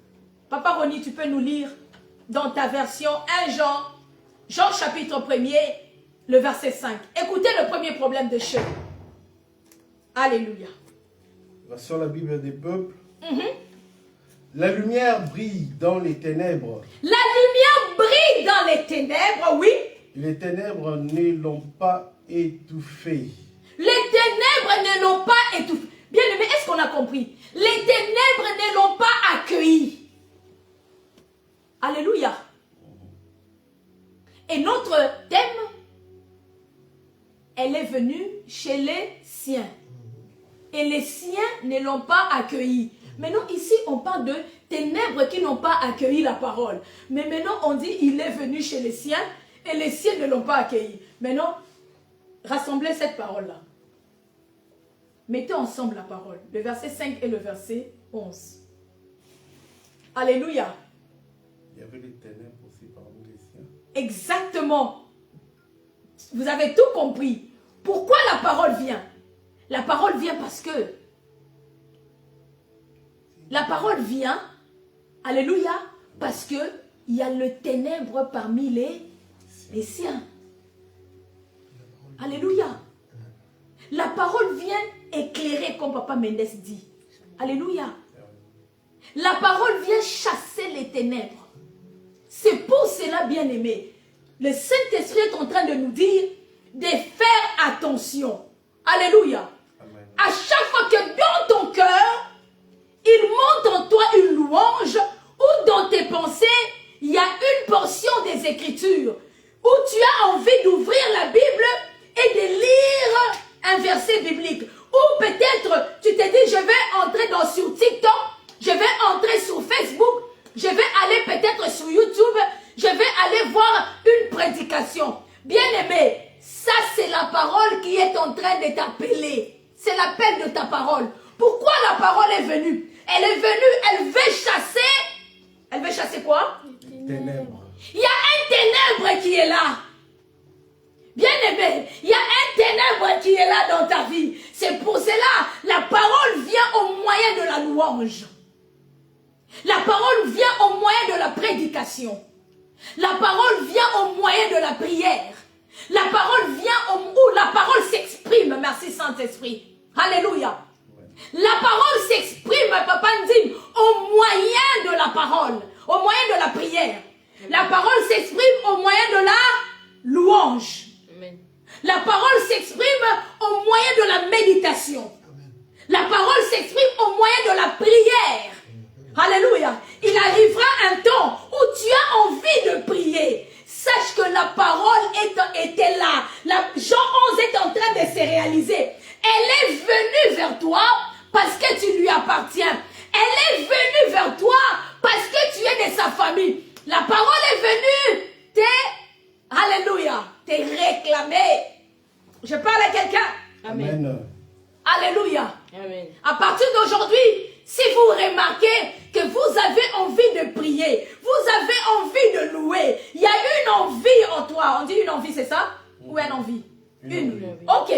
Papa Roni, tu peux nous lire dans ta version 1 Jean chapitre 1er, le verset 5. Écoutez le premier problème de Ché. Alléluia. Sur la Bible des peuples. La lumière brille dans les ténèbres. La lumière brille dans les ténèbres, oui. Les ténèbres ne l'ont pas étouffée. Les ténèbres ne l'ont pas étouffé. Bien aimé, est-ce qu'on a compris? Les ténèbres ne l'ont pas accueilli. Alléluia. Et notre thème, elle est venue chez les siens. Et les siens ne l'ont pas accueilli. Maintenant, ici, on parle de ténèbres qui n'ont pas accueilli la parole. Mais maintenant, on dit il est venu chez les siens et les siens ne l'ont pas accueilli. Maintenant, rassemblez cette parole-là. Mettez ensemble la parole. Le verset 5 et le verset 11. Alléluia. Il y avait les ténèbres aussi parmi les siens. Exactement. Vous avez tout compris. Pourquoi la parole vient? La parole vient parce que la parole vient, alléluia, parce que il y a le ténèbre parmi les siens. Alléluia. La parole vient éclairer, comme Papa Mendes dit. Alléluia. La parole vient chasser les ténèbres. C'est pour cela, bien-aimé, le Saint-Esprit est en train de nous dire de faire attention. Alléluia. Amen. À chaque fois que dans ton cœur, il monte en toi une louange, ou dans tes pensées, il y a une portion des Écritures, où tu as envie d'ouvrir la Bible et de lire un verset biblique. Ou peut-être, tu t'es dit, je vais entrer sur TikTok, je vais entrer sur Facebook, je vais aller peut-être sur YouTube, je vais aller voir une prédication. Bien-aimé, ça c'est la parole qui est en train de t'appeler. C'est l'appel de ta parole. Pourquoi la parole est venue? Elle est venue, elle veut chasser. Elle veut chasser quoi? Ténèbres. Il y a un ténèbre qui est là. Bien-aimé, il y a un ténèbre qui est là dans ta vie. C'est pour cela, la parole vient au moyen de la louange. La parole vient au moyen de la prédication. La parole vient au moyen de la prière. La parole vient où la parole s'exprime. Merci Saint-Esprit. Alléluia. La parole s'exprime, Papa Ndim, au moyen de la parole, au moyen de la prière. La parole s'exprime au moyen de la louange. Amen. La parole s'exprime au moyen de la méditation. Amen. La parole s'exprime au moyen de la prière. Alléluia. Il arrivera un temps où tu as envie de prier. Sache que la parole était là. Jean 11 est en train de se réaliser. Elle est venue vers toi parce que tu lui appartiens. Elle est venue vers toi parce que tu es de sa famille. La parole est venue, alléluia, t'es réclamé. Je parle à quelqu'un. Amen. Alléluia. Amen. À partir d'aujourd'hui, si vous remarquez que vous avez envie de prier, vous avez envie de louer, il y a une envie en toi. On dit une envie, c'est ça? Ou une envie? Une. Ok.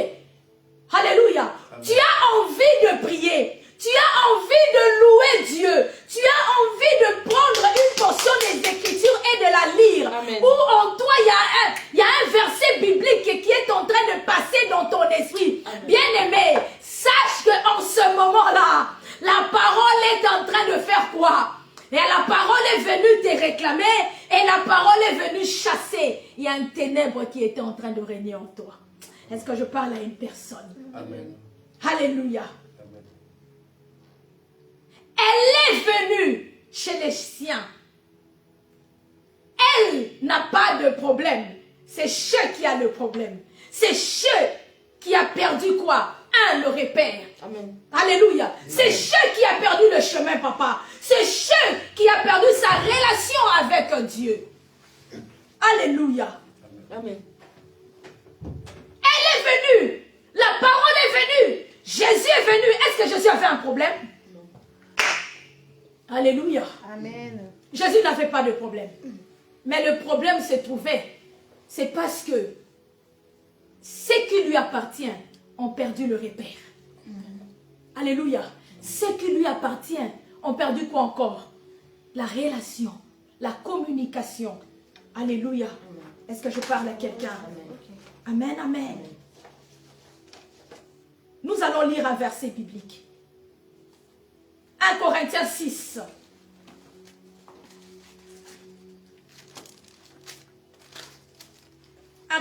Alléluia. Amen. Tu as envie de prier. Tu as envie de louer Dieu. Tu as envie de prendre une portion des Écritures et de la lire. Amen. Où en toi, il y a un verset biblique qui est en train de passer dans ton esprit. Bien-aimé, sache qu'en ce moment-là, la parole est en train de faire quoi? Et la parole est venue te réclamer et la parole est venue chasser. Il y a une ténèbre qui était en train de régner en toi. Est-ce que je parle à une personne? Amen. Alléluia. Amen. Elle est venue chez les siens. Elle n'a pas de problème. C'est Che qui a le problème. C'est Che qui a perdu quoi? Le repère. Amen. Alléluia. C'est Che qui a perdu le chemin, papa. C'est Che qui a perdu sa relation avec Dieu. Alléluia. Amen. Elle est venue. La parole est venue. Jésus est venu. Est-ce que Jésus avait un problème? Non. Alléluia. Amen. Jésus n'avait pas de problème. Mais le problème se trouvait. C'est parce que ce qui lui appartient ont perdu le repère. Alléluia. Ce qui lui appartient ont perdu quoi encore? La relation, la communication. Alléluia. Est-ce que je parle à quelqu'un? Amen, amen. Nous allons lire un verset biblique. 1 Corinthiens 6.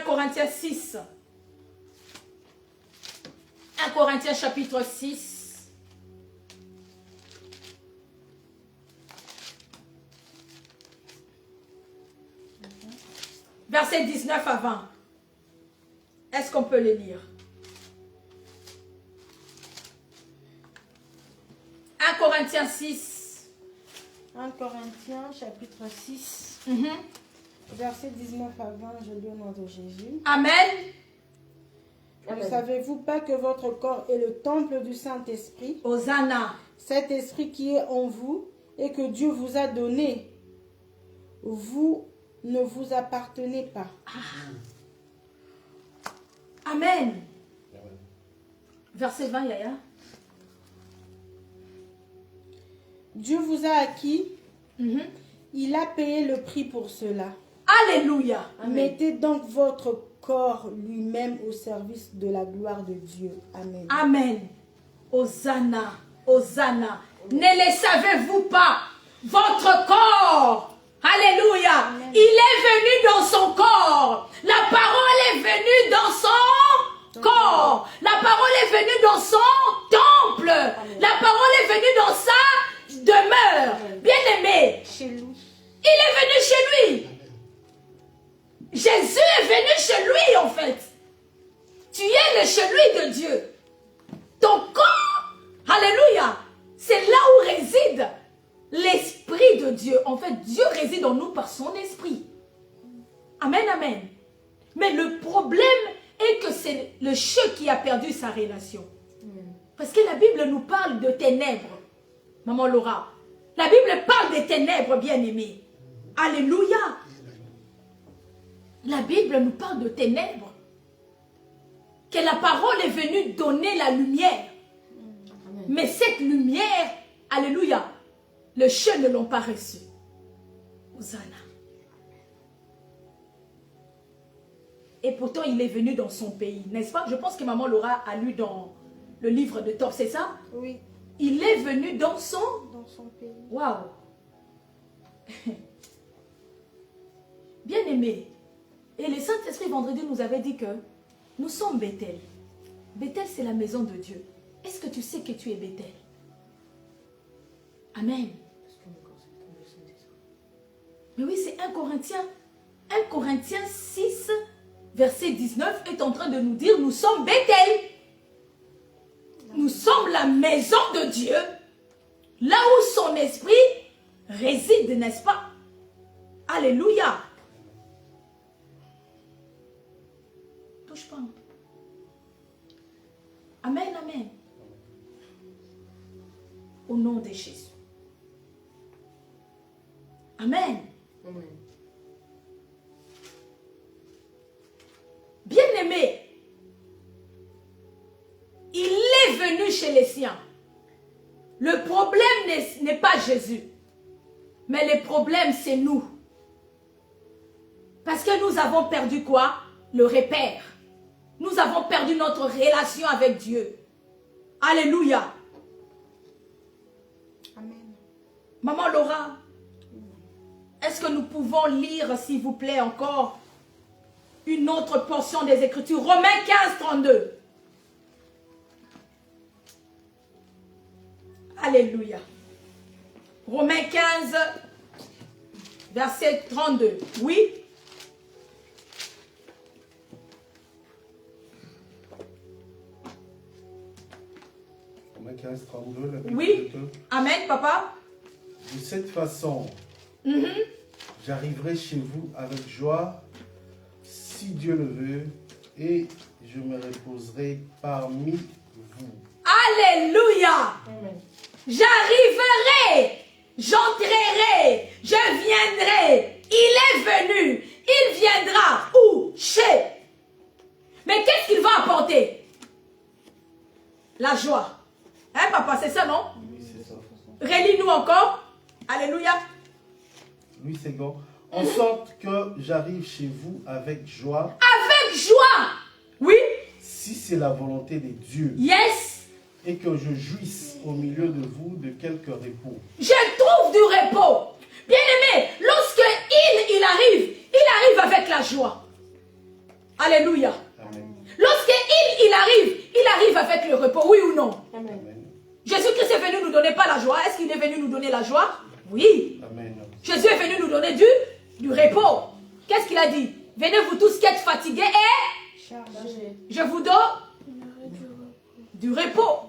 Corinthiens 6. 1 Corinthiens chapitre 6. Verset 19 à 20. Est-ce qu'on peut les lire? 1 Corinthiens 6. 1 Corinthiens chapitre 6. Verset 19 à 20, je lis au nom de Jésus. Amen. Ne savez-vous pas que votre corps est le temple du Saint-Esprit? Hosanna. Cet esprit qui est en vous et que Dieu vous a donné, vous ne vous appartenez pas. Amen. Verset 20, Yaya. Dieu vous a acquis. Il a payé le prix pour cela. Alléluia. Amen. Mettez donc votre corps lui-même au service de la gloire de Dieu. Amen. Amen. Hosanna. Hosanna. Ne le savez-vous pas? Votre corps. Alléluia. Amen. Il est venu dans son corps. La parole est venue dans son corps. La parole est venue dans son temple. Amen. La parole est venue dans sa demeure. Bien-aimé. Chez lui. Il est venu chez lui. Jésus est venu chez lui en fait. Tu es le chez lui de Dieu. Ton corps, alléluia, c'est là où réside l'Esprit de Dieu. En fait, Dieu réside en nous par son Esprit. Amen, amen. Mais le problème est que c'est le Che qui a perdu sa relation. Parce que la Bible nous parle de ténèbres. Maman Laura, la Bible parle des ténèbres, bien-aimés. Alléluia. La Bible nous parle de ténèbres. Que la parole est venue donner la lumière. Amen. Mais cette lumière, alléluia, les Che ne l'ont pas reçue. Hosanna. Et pourtant, il est venu dans son pays, n'est-ce pas? Je pense que maman Laura a lu dans le livre de Top, c'est ça? Oui. Il est venu dans son pays. Waouh! Bien aimé. Et le Saint-Esprit vendredi nous avait dit que nous sommes Bethel. Bethel, c'est la maison de Dieu. Est-ce que tu sais que tu es Bethel? Amen. Mais oui, c'est 1 Corinthiens. 1 Corinthiens 6, verset 19 est en train de nous dire, nous sommes Bethel. Nous sommes la maison de Dieu, là où son esprit réside, n'est-ce pas? Alléluia. Touche pas. Amen, amen. Au nom de Jésus. Amen. Amen. Bien-aimé, il est venu chez les siens. Le problème n'est pas Jésus, mais le problème c'est nous. Parce que nous avons perdu quoi? Le repère. Nous avons perdu notre relation avec Dieu. Alléluia. Amen. Maman Laura, est-ce que nous pouvons lire, s'il vous plaît, encore une autre portion des Écritures? Romains 15, 32. Alléluia. Romains 15, verset 32. Oui. Romains 15, 32. La Bible Oui. de Amen, papa. De cette façon, j'arriverai chez vous avec joie, si Dieu le veut, et je me reposerai parmi vous. Alléluia. Amen. J'arriverai, j'entrerai, je viendrai. Il est venu, il viendra où? Chez. Mais qu'est-ce qu'il va apporter? La joie. Hein, papa, c'est ça, non? Oui, c'est ça. Relis-nous encore. Alléluia. Louis Ségon. En sorte que j'arrive chez vous avec joie, Avec joie. Oui. si c'est la volonté de Dieu, Yes. et que je jouisse au milieu de vous de quelque repos. Je trouve du repos. Bien-aimé, lorsque il arrive avec la joie. Alléluia. Amen. Lorsque il arrive avec le repos, oui ou non? Amen. Amen. Jésus-Christ est venu nous donner pas la joie. Est-ce qu'il est venu nous donner la joie? Oui. Amen. Jésus est venu nous donner du repos. Qu'est-ce qu'il a dit? Venez vous tous qui êtes fatigués et Chargé. je vous donne du repos.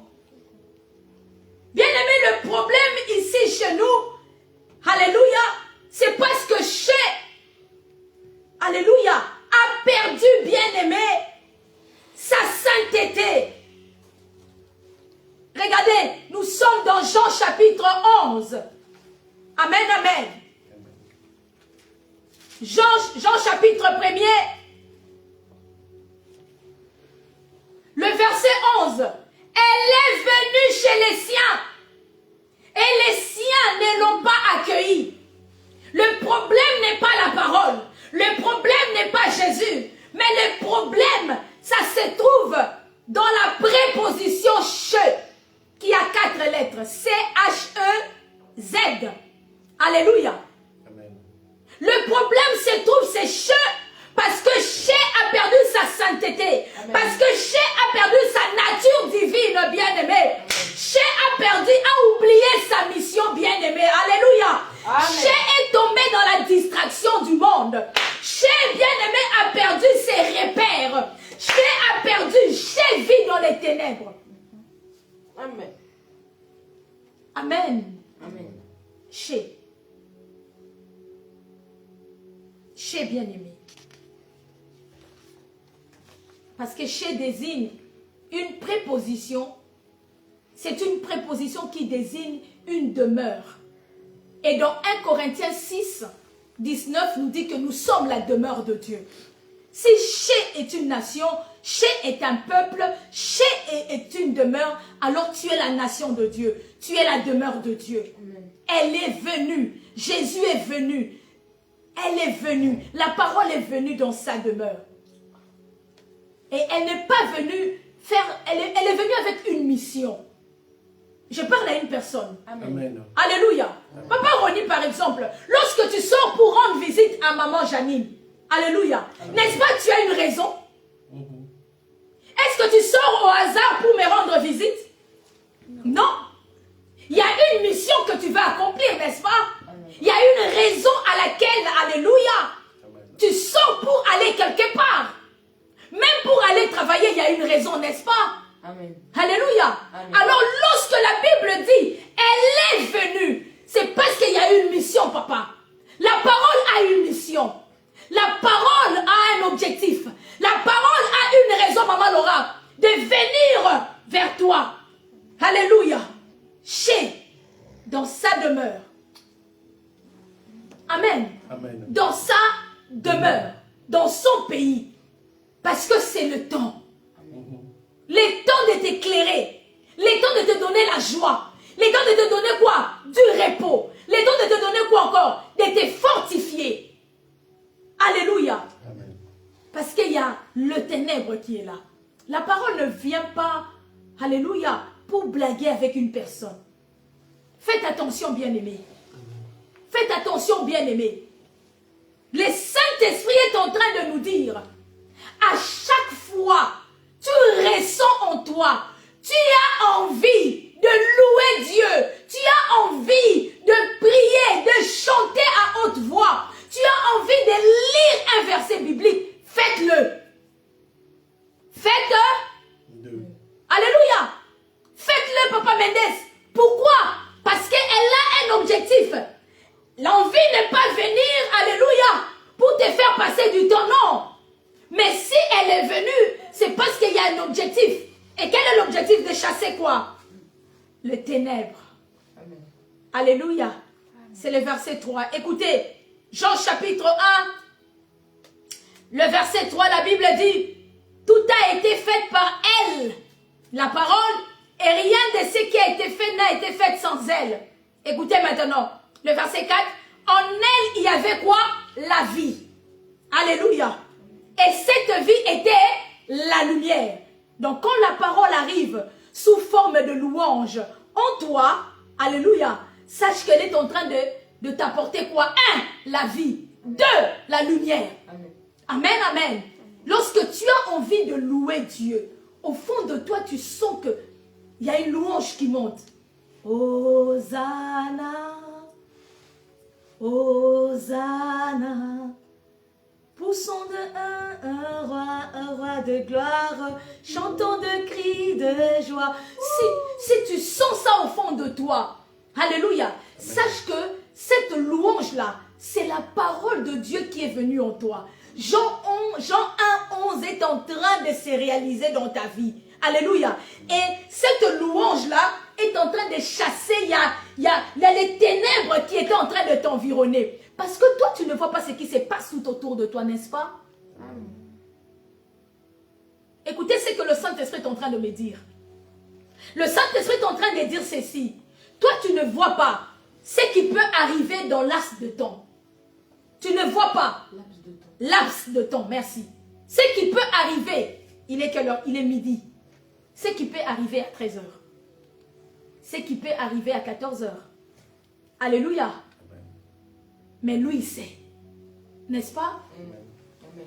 Bien-aimé, le problème ici chez nous, alléluia, c'est parce que alléluia, a perdu, bien-aimé, sa sainteté. Regardez, nous sommes dans Jean chapitre 11. Amen, amen. Jean chapitre 1er. Le verset 11. Elle est venue chez les siens. Et les siens ne l'ont pas accueillie. Le problème n'est pas la parole. Le problème n'est pas Jésus. Mais le problème, ça se trouve dans la préposition che, qui a 4 lettres. C-H-E-Z. Alléluia. Amen. Le problème se trouve, c'est che, parce que che a perdu sa sainteté. Amen. Parce que che a perdu sa nature divine, bien-aimé. Che a perdu, a oublié sa mission, bien-aimé. Alléluia. Amen. Che est tombé dans la distraction du monde. Che, bien-aimé, a perdu ses repères. Che a perdu, che vit dans les ténèbres. Amen. Amen. Amen. Che. Che, bien-aimé. Parce que che désigne une préposition. C'est une préposition qui désigne une demeure. Et dans 1 Corinthiens 6, 19 nous dit que nous sommes la demeure de Dieu. Si Che est une nation, Che est un peuple, Che est une demeure, alors tu es la nation de Dieu. Tu es la demeure de Dieu. Amen. Elle est venue. Jésus est venu. Elle est venue. La parole est venue dans sa demeure. Et elle n'est pas venue faire, elle est venue avec une mission. Je parle à une personne. Amen. Alléluia. Papa Ronnie, par exemple, lorsque tu sors pour rendre visite à maman Janine, alléluia, n'est-ce pas que tu as une raison? Est-ce que tu sors au hasard pour me rendre visite? Non. Il y a une mission que tu vas accomplir, n'est-ce pas? Il y a une raison à laquelle, alléluia, tu sors pour aller quelque part. Même pour aller travailler, il y a une raison, n'est-ce pas? Amen. Alléluia. Amen. Alors lorsque la Bible dit, elle est venue, c'est parce qu'il y a une mission, papa. La parole a une mission. La parole a un objectif. La parole a une raison, maman Laura, de venir vers toi. Alléluia. Dans sa demeure. Amen. Amen. Dans sa demeure. Dans son pays. Parce que c'est le temps. Les temps de t'éclairer. Les temps de te donner la joie. Les temps de te donner quoi? Du repos. Les temps de te donner quoi encore? De te fortifier. Alléluia. Amen. Parce qu'il y a le ténèbre qui est là. La parole ne vient pas, alléluia, pour blaguer avec une personne. Faites attention, bien-aimés. Faites attention, bien-aimés. Le Saint-Esprit est en train de nous dire, à chaque fois, tu ressens en toi, tu as envie de louer Dieu, tu as envie de prier, de chanter à haute voix, tu as envie de lire un verset biblique, faites-le. Faites-le. Alléluia. Faites-le, Papa Mendes. Pourquoi? Parce qu'elle a un objectif. L'envie n'est pas venir, alléluia, pour te faire passer du temps, non. Mais si elle est venue, c'est parce qu'il y a un objectif. Et quel est l'objectif de chasser quoi? Le ténèbre. Amen. Alléluia. C'est le verset 3. Écoutez, Jean chapitre 1, le verset 3, la Bible dit, tout a été fait par elle, la parole, et rien de ce qui a été fait n'a été fait sans elle. Écoutez maintenant, le verset 4, en elle, il y avait quoi? La vie. Alléluia. Et cette vie était la lumière. Donc quand la parole arrive sous forme de louange en toi, alléluia, sache qu'elle est en train de t'apporter quoi? 1, la vie. 2, la lumière. Amen. Amen, amen. Lorsque tu as envie de louer Dieu, au fond de toi, tu sens qu'il y a une louange qui monte. Hosanna, Hosanna, poussons de un roi de gloire, chantons de cris de joie. Si tu sens ça au fond de toi, alléluia, sache que cette louange-là, c'est la parole de Dieu qui est venue en toi. Jean 1:11 est en train de se réaliser dans ta vie. Alléluia. Et cette louange-là est en train de chasser, il y a les ténèbres qui étaient en train de t'environner. Parce que toi, tu ne vois pas ce qui se passe tout autour de toi, n'est-ce pas? Écoutez ce que le Saint-Esprit est en train de me dire. Le Saint-Esprit est en train de dire ceci. Toi, tu ne vois pas ce qui peut arriver dans laps de temps. Tu ne vois pas. Laps de temps, merci. Ce qui peut arriver, il est quelle heure? Il est midi. Ce qui peut arriver à 13h. Ce qui peut arriver à 14h. Alléluia. Mais lui, il sait. N'est-ce pas?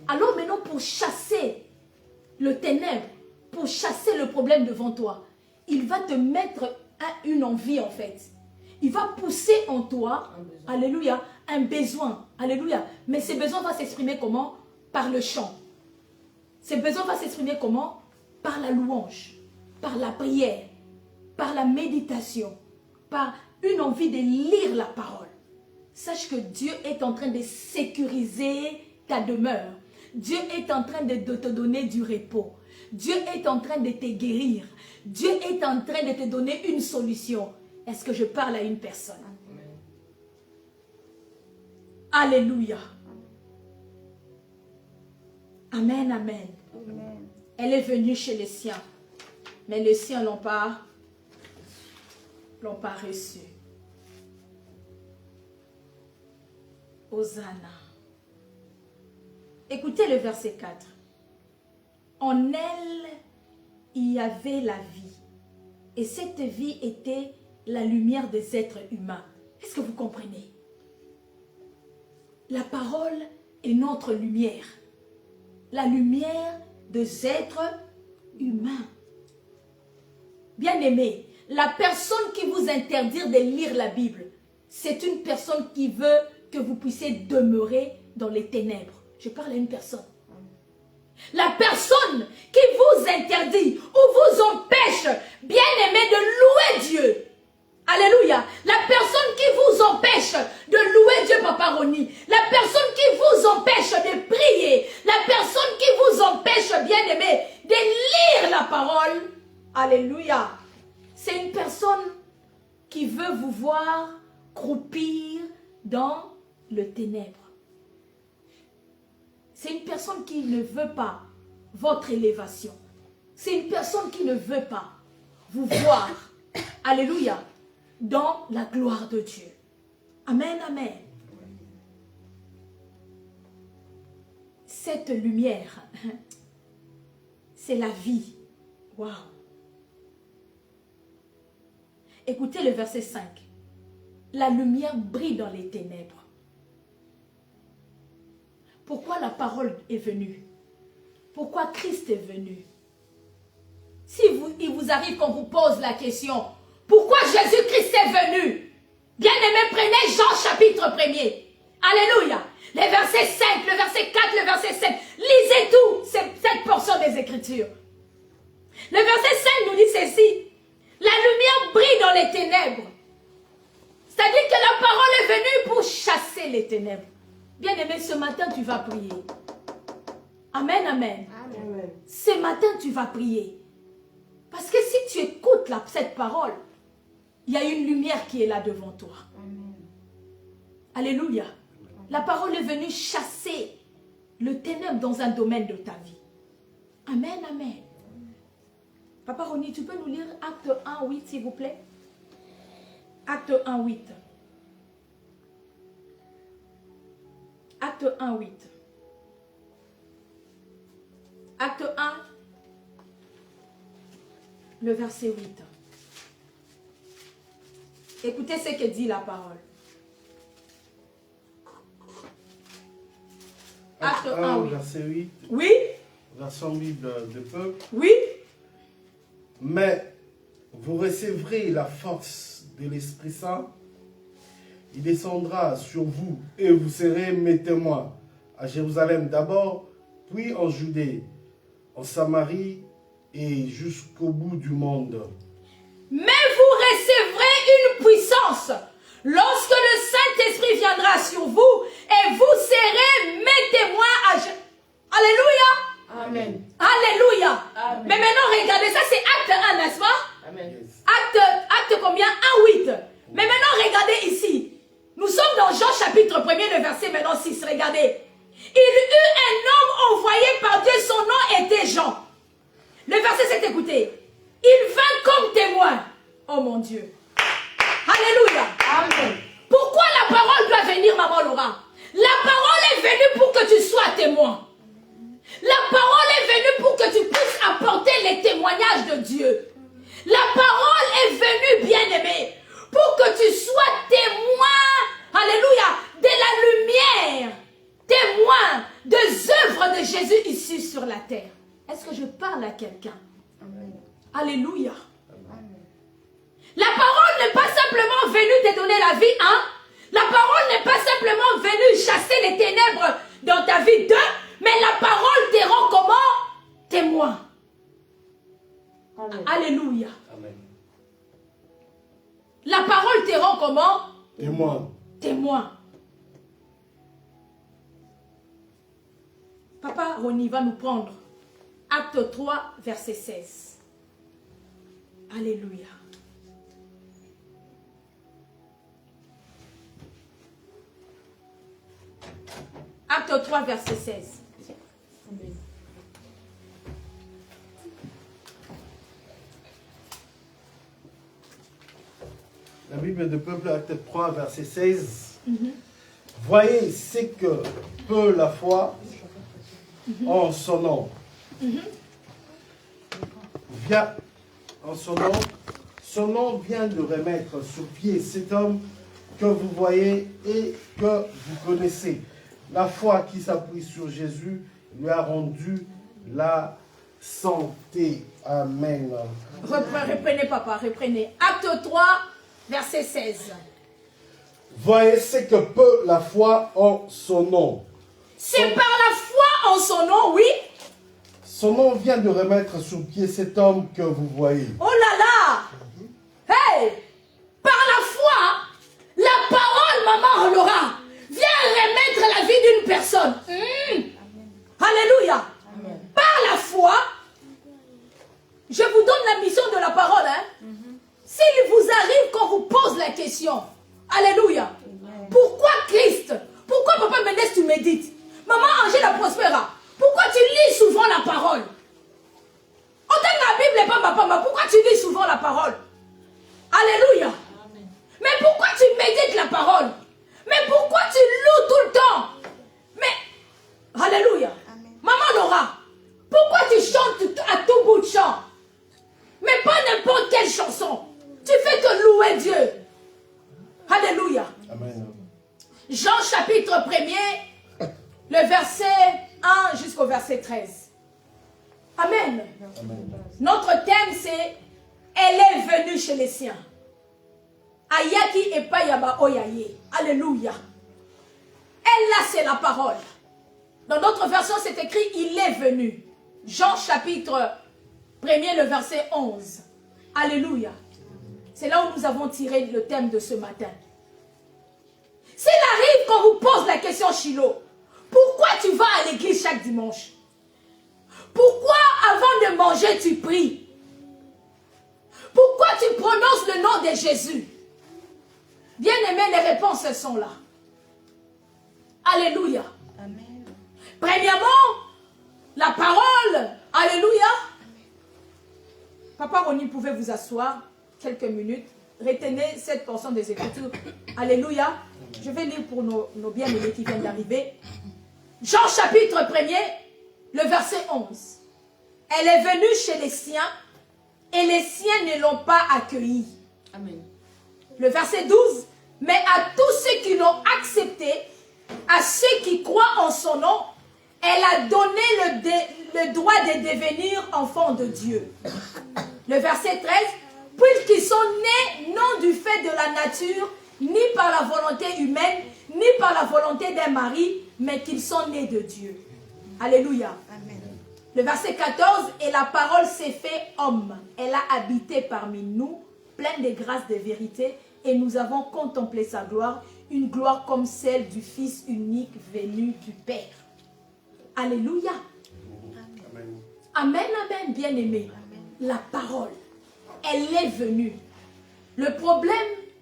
Alors maintenant, pour chasser le ténèbre, pour chasser le problème devant toi, il va te mettre une envie en fait. Il va pousser en toi, alléluia, un besoin. Alléluia. Mais ce besoin va s'exprimer comment? Par le chant. Ce besoin va s'exprimer comment? Par la louange, par la prière, par la méditation, par une envie de lire la parole. Sache que Dieu est en train de sécuriser ta demeure. Dieu est en train de te donner du repos. Dieu est en train de te guérir. Dieu est en train de te donner une solution. Est-ce que je parle à une personne? Alléluia. Amen, amen. Amen. Elle est venue chez les siens. Mais les siens ne l'ont pas reçu. Hosanna. Écoutez le verset 4. En elle, il y avait la vie. Et cette vie était la lumière des êtres humains. Est-ce que vous comprenez? La parole est notre lumière. La lumière des êtres humains. Bien-aimés, la personne qui vous interdit de lire la Bible, c'est une personne qui veut que vous puissiez demeurer dans les ténèbres. Je parle à une personne. La personne qui vous interdit ou vous empêche, bien-aimés, de louer Dieu. Alléluia. La personne qui vous empêche de louer Dieu, Papa Roni. La personne qui vous empêche de prier. La personne qui vous empêche, bien-aimés, de lire la parole. Alléluia. C'est une personne qui veut vous voir croupir dans le ténèbre. C'est une personne qui ne veut pas votre élévation. C'est une personne qui ne veut pas vous voir, alléluia, dans la gloire de Dieu. Amen, amen. Cette lumière, c'est la vie. Waouh. Écoutez le verset 5. La lumière brille dans les ténèbres. Pourquoi la parole est venue? Pourquoi Christ est venu? Il vous arrive qu'on vous pose la question, pourquoi Jésus-Christ est venu? Bien-aimés, prenez Jean chapitre 1er. Alléluia. Les versets 5, le verset 4, le verset 7. Lisez tout, cette portion des Écritures. Le verset 5 nous dit ceci. La lumière brille dans les ténèbres. C'est-à-dire que la parole est venue pour chasser les ténèbres. Bien-aimé, ce matin, tu vas prier. Amen, amen. Amen. Ce matin, tu vas prier. Parce que si tu écoutes cette parole, il y a une lumière qui est là devant toi. Amen. Alléluia. La parole est venue chasser le ténèbre dans un domaine de ta vie. Amen, amen. Papa Roni, tu peux nous lire Acte 1, 8, s'il vous plaît? Acte 1, 8. Acte 1, 8. Acte 1, le verset 8. Écoutez ce que dit la parole. Acte 1, oui. Verset 8. Oui. Version Bible de peuple. Oui. Mais vous recevrez la force de l'Esprit Saint. Il descendra sur vous et vous serez mes témoins à Jérusalem d'abord, puis en Judée, en Samarie et jusqu'au bout du monde. Mais vous recevrez une puissance lorsque le Saint-Esprit viendra sur vous et vous serez mes témoins à Jérusalem. Alléluia. Amen. Alléluia. Amen. Mais maintenant, regardez, ça c'est acte 1, n'est-ce pas? Amen. Yes. Acte combien? 1, 8. Mais maintenant, regardez ici. Nous sommes dans Jean chapitre 1er, le verset maintenant 6. Regardez. Il eut un homme envoyé par Dieu, son nom était Jean. Le verset 7, écoutez. Il vint comme témoin. Oh mon Dieu. Alléluia. Amen. Pourquoi la parole doit venir, maman Laura? La parole est venue pour que tu sois témoin. La parole est venue pour que tu puisses apporter les témoignages de Dieu. La parole est venue, bien-aimé, pour que tu sois témoin, alléluia, de la lumière, témoin des œuvres de Jésus ici sur la terre. Est-ce que je parle à quelqu'un? Alléluia. La parole n'est pas simplement venue te donner la vie, hein? La parole n'est pas simplement venue chasser les ténèbres dans ta vie, mais la parole te rend comment? Témoin. Amen. Alléluia. Amen. La parole te rend comment? Témoin. Témoin. Papa Roni va nous prendre Acte 3, verset 16. Alléluia. Acte 3, verset 16. Amen. La Bible de peuple, acte 3, verset 16. Voyez ce que peut la foi en son nom. vient en son nom vient de remettre sur pied cet homme que vous voyez et que vous connaissez. La foi qui s'appuie sur Jésus lui a rendu la santé. Amen. Reprenez, papa, reprenez. Acte 3, verset 16. Voyez ce que peut la foi en son nom. C'est par la foi en son nom, oui. Son nom vient de remettre sur pied cet homme que vous voyez. Oh là là! Hey! Par la foi, la parole, maman Laura, vient remettre la vie d'une personne. Alléluia! Amen. Par la foi, je vous donne la mission de la parole. S'il vous arrive qu'on vous pose la question, alléluia, pourquoi Christ? Pourquoi Papa Mendes tu médites? Maman Angela Prospera, pourquoi tu lis souvent la parole? Autant la Bible n'est pas ma papa, pourquoi tu lis souvent la parole? Alléluia. Amen. Mais pourquoi tu médites la parole? Mais pourquoi tu loues tout le temps? Mais, alléluia. Amen. Maman Laura, pourquoi tu chantes à tout bout de champ? Mais pas n'importe quelle chanson. Tu fais que louer Dieu. Alléluia. Amen. Jean chapitre 1er, le verset 1 jusqu'au verset 13. Amen. Amen. Notre thème c'est « Elle est venue chez les siens ». Ayaki et Payaba Oyaye. Alléluia. Elle là c'est la parole. Dans notre version c'est écrit « Il est venu ». Jean chapitre 1er, le verset 11. Alléluia. C'est là où nous avons tiré le thème de ce matin. S'il arrive qu'on vous pose la question, Shiloh, pourquoi tu vas à l'église chaque dimanche? Pourquoi avant de manger tu pries? Pourquoi tu prononces le nom de Jésus? Bien-aimés, les réponses sont là. Alléluia. Amen. Premièrement, la parole. Alléluia. Papa Ronnie, pouvez vous asseoir quelques minutes. Retenez cette portion des Écritures. Alléluia. Je vais lire pour nos bien-aimés qui viennent d'arriver. Jean chapitre 1er, le verset 11. Elle est venue chez les siens et les siens ne l'ont pas accueillie. Amen. Le verset 12. Mais à tous ceux qui l'ont accepté, à ceux qui croient en son nom, elle a donné le droit de devenir enfants de Dieu. Le verset 13. Puisqu'ils sont nés non du fait de la nature, ni par la volonté humaine, ni par la volonté d'un mari, mais qu'ils sont nés de Dieu. Alléluia. Amen. Le verset 14, et la parole s'est fait homme. Elle a habité parmi nous, pleine de grâce et de vérité, et nous avons contemplé sa gloire, une gloire comme celle du Fils unique venu du Père. Alléluia. Amen. Amen, amen, bien-aimé. La parole, elle est venue. Le problème,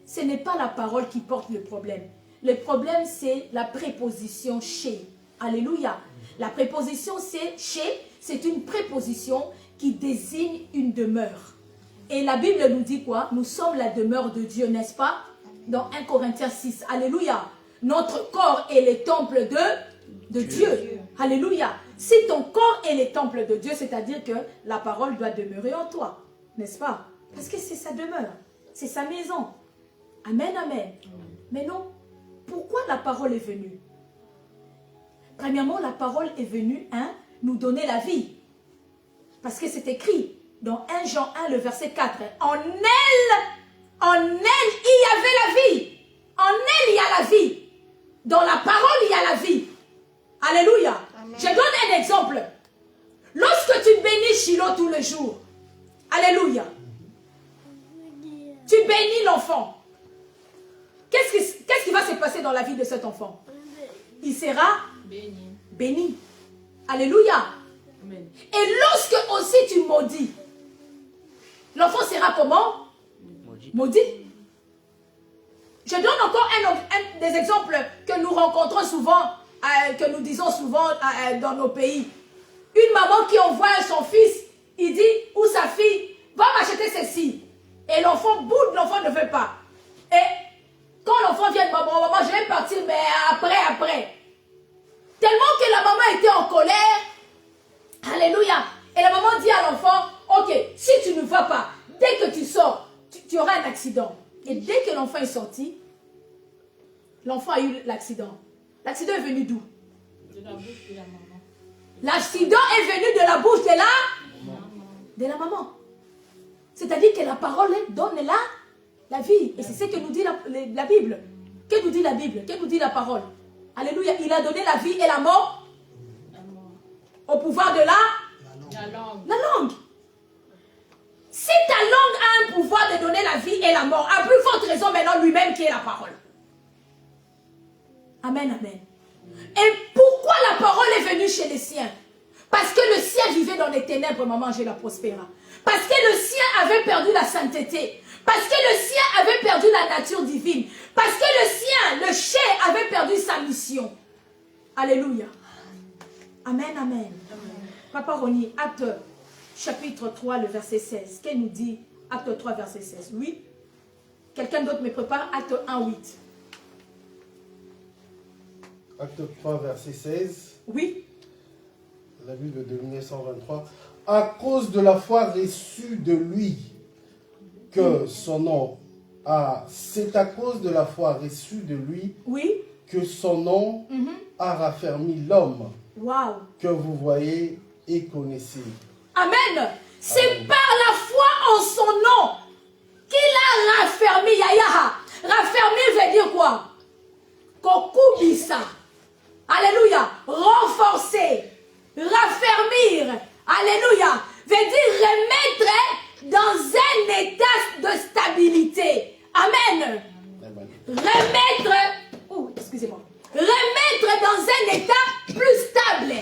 ce n'est pas la parole qui porte le problème. Le problème, c'est la préposition chez. Alléluia. La préposition c'est chez, c'est une préposition qui désigne une demeure. Et la Bible nous dit quoi? Nous sommes la demeure de Dieu, n'est-ce pas? Dans 1 Corinthiens 6. Alléluia. Notre corps est le temple de Dieu. Alléluia. Si ton corps est le temple de Dieu, c'est-à-dire que la parole doit demeurer en toi. N'est-ce pas? Parce que c'est sa demeure. C'est sa maison. Amen, amen. Mais non. Pourquoi la parole est venue? Premièrement, la parole est venue nous donner la vie. Parce que c'est écrit dans 1 Jean 1, le verset 4. En elle, il y avait la vie. En elle, il y a la vie. Dans la parole, il y a la vie. Alléluia. Amen. Je donne un exemple. Lorsque tu bénis Shiloh tous les jours, alléluia, tu bénis l'enfant. Qu'est-ce qui va se passer dans la vie de cet enfant? Il sera béni. Alléluia. Amen. Et lorsque aussi tu maudis, l'enfant sera comment? Maudit. Je donne encore un des exemples que nous rencontrons souvent, que nous disons souvent dans nos pays. Une maman qui envoie son fils, il dit, ou sa fille, va m'acheter ceci. Et l'enfant boude, l'enfant ne veut pas. Et quand l'enfant vient de maman, je vais partir, mais après. Tellement que la maman était en colère. Alléluia. Et la maman dit à l'enfant, ok, si l'accident. Et dès que l'enfant est sorti, l'enfant a eu l'accident. L'accident est venu d'où? De la bouche de la maman. L'accident est venu de la bouche de la maman. C'est-à-dire que la parole donne la vie. Et c'est ce que nous dit la Bible. Que nous dit la Bible? Que nous dit la parole? Alléluia. Il a donné la vie et la mort au pouvoir de la langue. Si ta langue a un pouvoir de donner la vie et la mort, à plus forte raison maintenant lui-même qui est la parole. Amen, amen. Et pourquoi la parole est venue chez les siens? Parce que le sien vivait dans les ténèbres, maman Angela Prospera. Parce que le sien avait perdu la sainteté. Parce que le sien avait perdu la nature divine. Parce que le sien, le chair, avait perdu sa mission. Alléluia. Amen, amen. Papa Roni, acte chapitre 3, le verset 16. Qu'elle nous dit? Acte 3, verset 16. Oui. Quelqu'un d'autre me prépare? Acte 1, 8. Acte 3, verset 16. Oui. La Bible de 1923. À cause de la foi reçue de lui que son nom a... C'est à cause de la foi reçue de lui que son nom a raffermi l'homme que vous voyez et connaissez. Amen. C'est par la foi en son nom qu'il a raffermi. Yaya. Raffermi veut dire quoi? Kokubisa. Alléluia. Renforcer. Raffermir. Alléluia. Veut dire remettre dans un état de stabilité. Amen. Remettre. Excusez-moi. Remettre dans un état plus stable.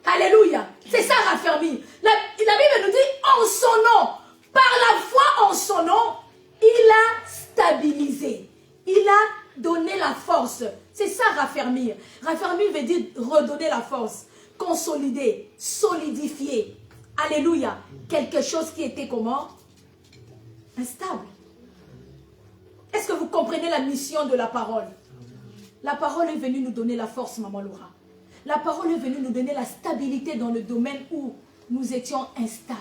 Alléluia. C'est ça raffermir. La Bible nous dit en son nom. Par la foi en son nom, il a stabilisé. Il a donné la force. C'est ça raffermir. Raffermir veut dire redonner la force. Consolider, solidifier. Alléluia. Quelque chose qui était comment? Instable. Est-ce que vous comprenez la mission de la parole? La parole est venue nous donner la force, maman Laura. La parole est venue nous donner la stabilité dans le domaine où nous étions instables.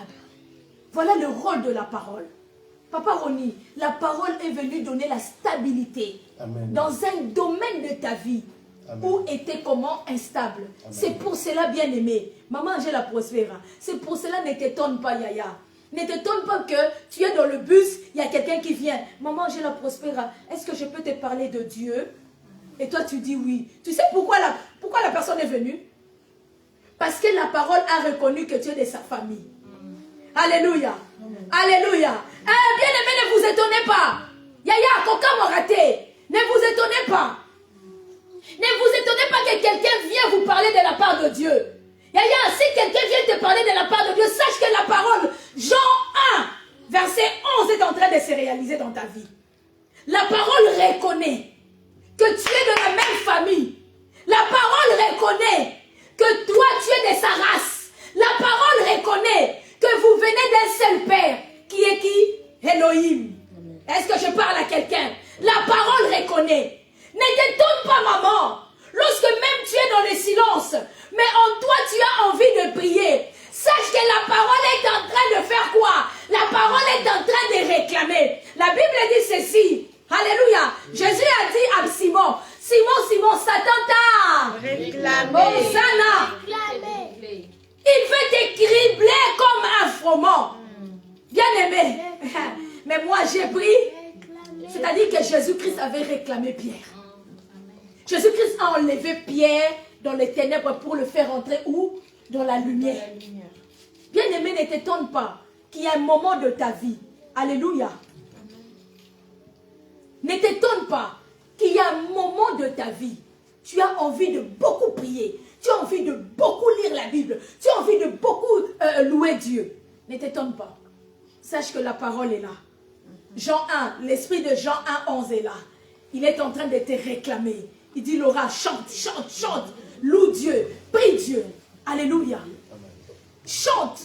Voilà le rôle de la parole. Papa Roni, la parole est venue donner la stabilité. Amen. Dans un domaine de ta vie. Amen. Où était comment instable. C'est pour cela, bien aimé. Maman Angela Prospera. C'est pour cela, ne t'étonne pas, Yaya. Ne t'étonne pas que tu es dans le bus, il y a quelqu'un qui vient. Maman Angela Prospera, est-ce que je peux te parler de Dieu? Et toi, tu dis oui. Tu sais pourquoi la personne est venue? Parce que la parole a reconnu que tu es de sa famille. Alléluia. Alléluia. Eh, bien aimé, ne vous étonnez pas. Yaya, coca m'a raté. Ne vous étonnez pas. Ne vous étonnez pas que quelqu'un vienne vous parler de la part de Dieu. Yaya, si quelqu'un vient te parler de la part de Dieu, sache que la parole, Jean 1, verset 11, est en train de se réaliser dans ta vie. La parole reconnaît que tu es de la même famille. La parole reconnaît que toi, tu es de sa race. La parole reconnaît que vous venez d'un seul Père. Qui est qui? Elohim. Est-ce que je parle à quelqu'un? La parole reconnaît. Ne t'étonne pas, maman. Lorsque même tu es dans le silence, mais en toi, tu as envie de prier. Sache que la parole est en train de faire quoi? La parole est en train de réclamer. La Bible dit ceci. Alléluia. Jésus a dit à Simon, Simon, Satan t'a réclamé. Hosanna. Il veut te cribler comme un froment. Bien aimé. Mais moi j'ai pris. C'est-à-dire que Jésus-Christ avait réclamé Pierre. Jésus-Christ a enlevé Pierre dans les ténèbres pour le faire entrer où? Dans la lumière. Bien aimé, ne t'étonne pas qu'il y a un moment de ta vie. Alléluia. Ne t'étonne pas qu'il y a un moment de ta vie. Tu as envie de beaucoup prier. Tu as envie de beaucoup lire la Bible. Tu as envie de beaucoup louer Dieu. Ne t'étonne pas. Sache que la parole est là. Jean 1, l'esprit de Jean 1, 11 est là. Il est en train de te réclamer. Il dit, Laura, chante, chante, chante. Loue Dieu, prie Dieu. Alléluia. Chante,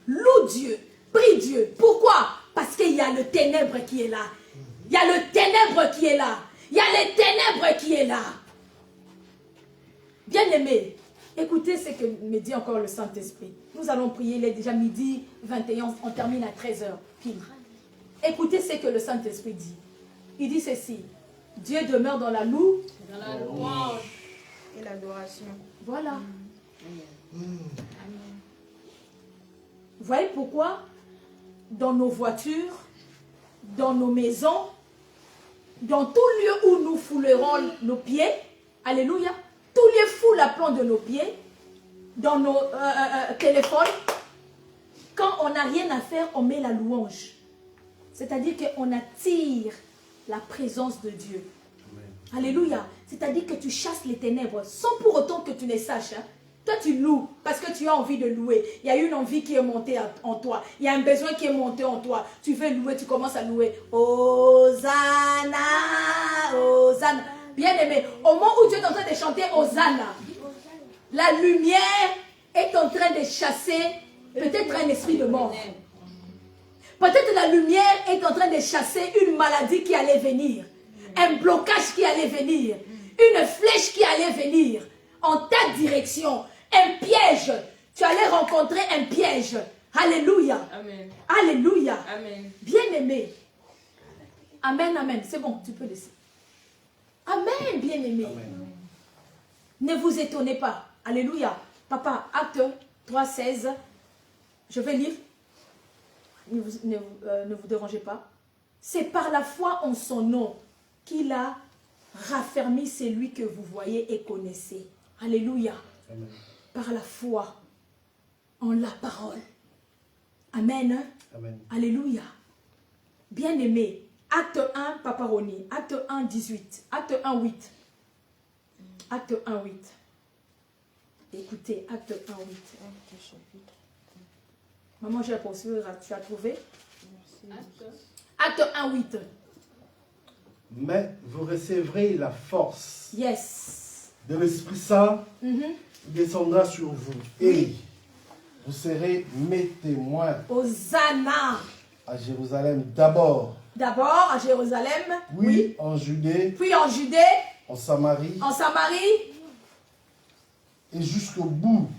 loue Dieu, prie Dieu. Pourquoi? Parce qu'il y a le ténèbre qui est là. Il y a le ténèbre qui est là. Il y a les ténèbres qui est là. Bien aimé, écoutez ce que me dit encore le Saint-Esprit. Nous allons prier, il est déjà midi 21, on termine à 13h. Pile. Écoutez ce que le Saint-Esprit dit. Il dit ceci. Dieu demeure dans la loupe. Dans la louange. Et l'adoration. Voilà. Amen. Vous voyez pourquoi dans nos voitures, dans nos maisons, dans tout lieu où nous foulerons nos pieds, alléluia, tout lieu foule la plante de nos pieds, dans nos téléphones, quand on n'a rien à faire, on met la louange. C'est-à-dire qu'on attire la présence de Dieu. Amen. Alléluia. C'est-à-dire que tu chasses les ténèbres sans pour autant que tu les saches. Hein. Toi, tu loues parce que tu as envie de louer. Il y a une envie qui est montée en toi. Il y a un besoin qui est monté en toi. Tu veux louer, tu commences à louer. Hosanna, Hosanna. Bien-aimé, au moment où tu es en train de chanter Hosanna, la lumière est en train de chasser peut-être un esprit de mort. Peut-être la lumière est en train de chasser une maladie qui allait venir. Un blocage qui allait venir. Une flèche qui allait venir en ta direction. Un piège. Tu allais rencontrer un piège. Alléluia. Amen. Alléluia. Amen. Bien-aimé. Amen, amen. C'est bon, tu peux laisser. Amen, bien-aimé. Ne vous étonnez pas. Alléluia. Papa, acte 3:16. Je vais lire. Ne vous dérangez pas. C'est par la foi en son nom qu'il a raffermi celui que vous voyez et connaissez. Alléluia. Amen. Par la foi en la parole. Amen. Amen. Alléluia. Bien-aimé, acte 1, Papa Roni, acte 1, 18, acte 1, 8. Acte 1, 8. Écoutez, acte 1, 8. Maman, je vais poursuivre, tu as trouvé? Acte 1, 8. Mais vous recevrez la force Yes. de l'Esprit Saint qui descendra sur vous. Et vous serez mes témoins Hosanna. à Jérusalem d'abord. D'abord à Jérusalem. Oui, en Judée, Puis en Judée. en Samarie En Samarie. et jusqu'au bout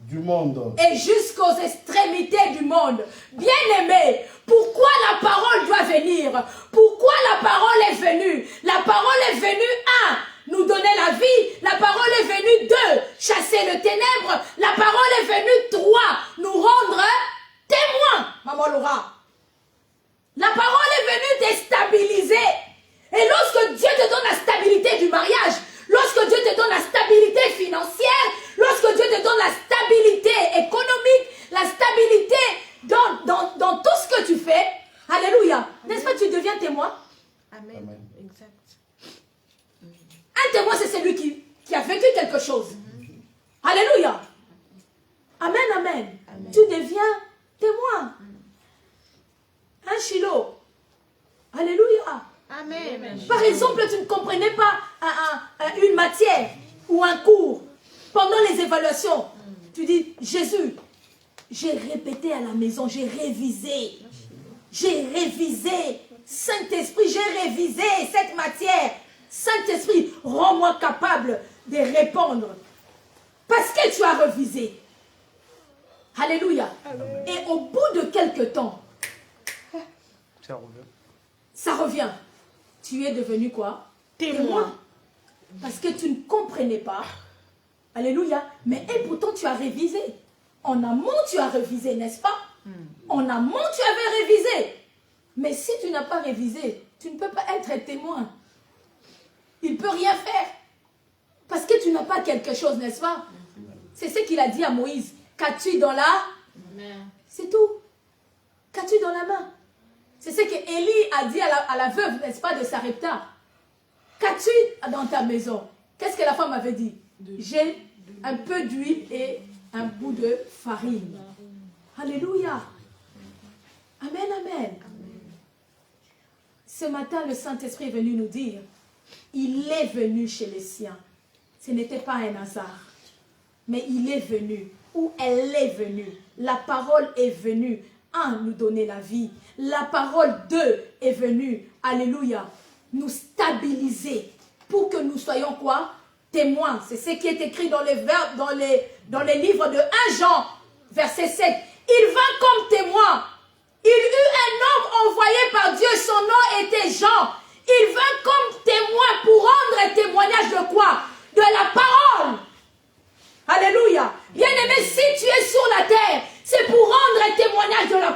du monde. Et jusqu'aux extrémités du monde. Bien-aimé, pourquoi la parole doit venir? Pourquoi la parole est venue? La parole est venue, 1, nous donner la vie. La parole est venue, 2, chasser le ténèbre. La parole est venue, 3, nous rendre témoins. Maman Laura. La parole est venue déstabiliser. Et lorsque Dieu te donne la stabilité du mariage, lorsque Dieu te donne la stabilité financière, lorsque Dieu te donne la stabilité économique, la stabilité dans tout ce que tu fais, alléluia, n'est-ce pas, tu deviens témoin? Amen. Amen. Exact. Un témoin, c'est celui qui a vécu quelque chose. Alléluia. Amen, amen. Tu deviens témoin. Un Shiloh. Alléluia. Amen. Par exemple, tu ne comprenais pas une matière ou un cours pendant les évaluations. Tu dis, Jésus, j'ai répété à la maison, j'ai révisé. J'ai révisé. Saint-Esprit, j'ai révisé cette matière. Saint-Esprit, rends-moi capable de répondre. Parce que tu as révisé. Alléluia. Et au bout de quelque temps, ça revient. Tu es devenu quoi? Témoin. Parce que tu ne comprenais pas. Alléluia. Mais et pourtant tu as révisé. En amont tu as révisé, n'est-ce pas? En amont tu avais révisé. Mais si tu n'as pas révisé, tu ne peux pas être témoin. Il ne peut rien faire. Parce que tu n'as pas quelque chose, n'est-ce pas? C'est ce qu'il a dit à Moïse. Qu'as-tu dans la main? C'est tout. Qu'as-tu dans la main? C'est ce que Élie a dit à la veuve, n'est-ce pas, de Sarepta. Qu'as-tu dans ta maison? Qu'est-ce que la femme avait dit? J'ai un peu d'huile et un bout de farine. Alléluia. Amen, amen. Ce matin, le Saint-Esprit est venu nous dire, il est venu chez les siens. Ce n'était pas un hasard, mais il est venu, ou elle est venue. La parole est venue. 1, nous donner la vie. La parole 2 est venue, alléluia, nous stabiliser pour que nous soyons quoi? Témoins. C'est ce qui est écrit dans les livres de 1 Jean, verset 7. Il vint comme témoin. Il eut un homme envoyé par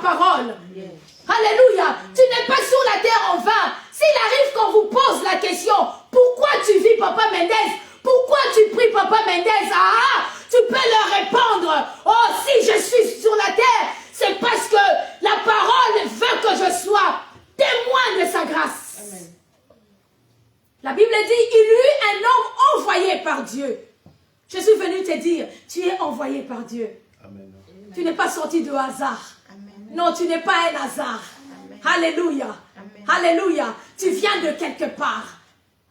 parole. Alléluia. Tu n'es pas sur la terre en vain. S'il arrive qu'on vous pose la question, pourquoi tu vis, Papa Mendes? Pourquoi tu pries, Papa Mendes? Tu peux leur répondre, oh, si je suis sur la terre, c'est parce que la parole veut que je sois témoin de sa grâce. Amen. La Bible dit, il eut un homme envoyé par Dieu. Je suis venu te dire, tu es envoyé par Dieu. Amen. Tu n'es pas sorti de hasard. Amen. Non, tu n'es pas un hasard. Amen. Alléluia. Amen. Alléluia. Tu viens de quelque part.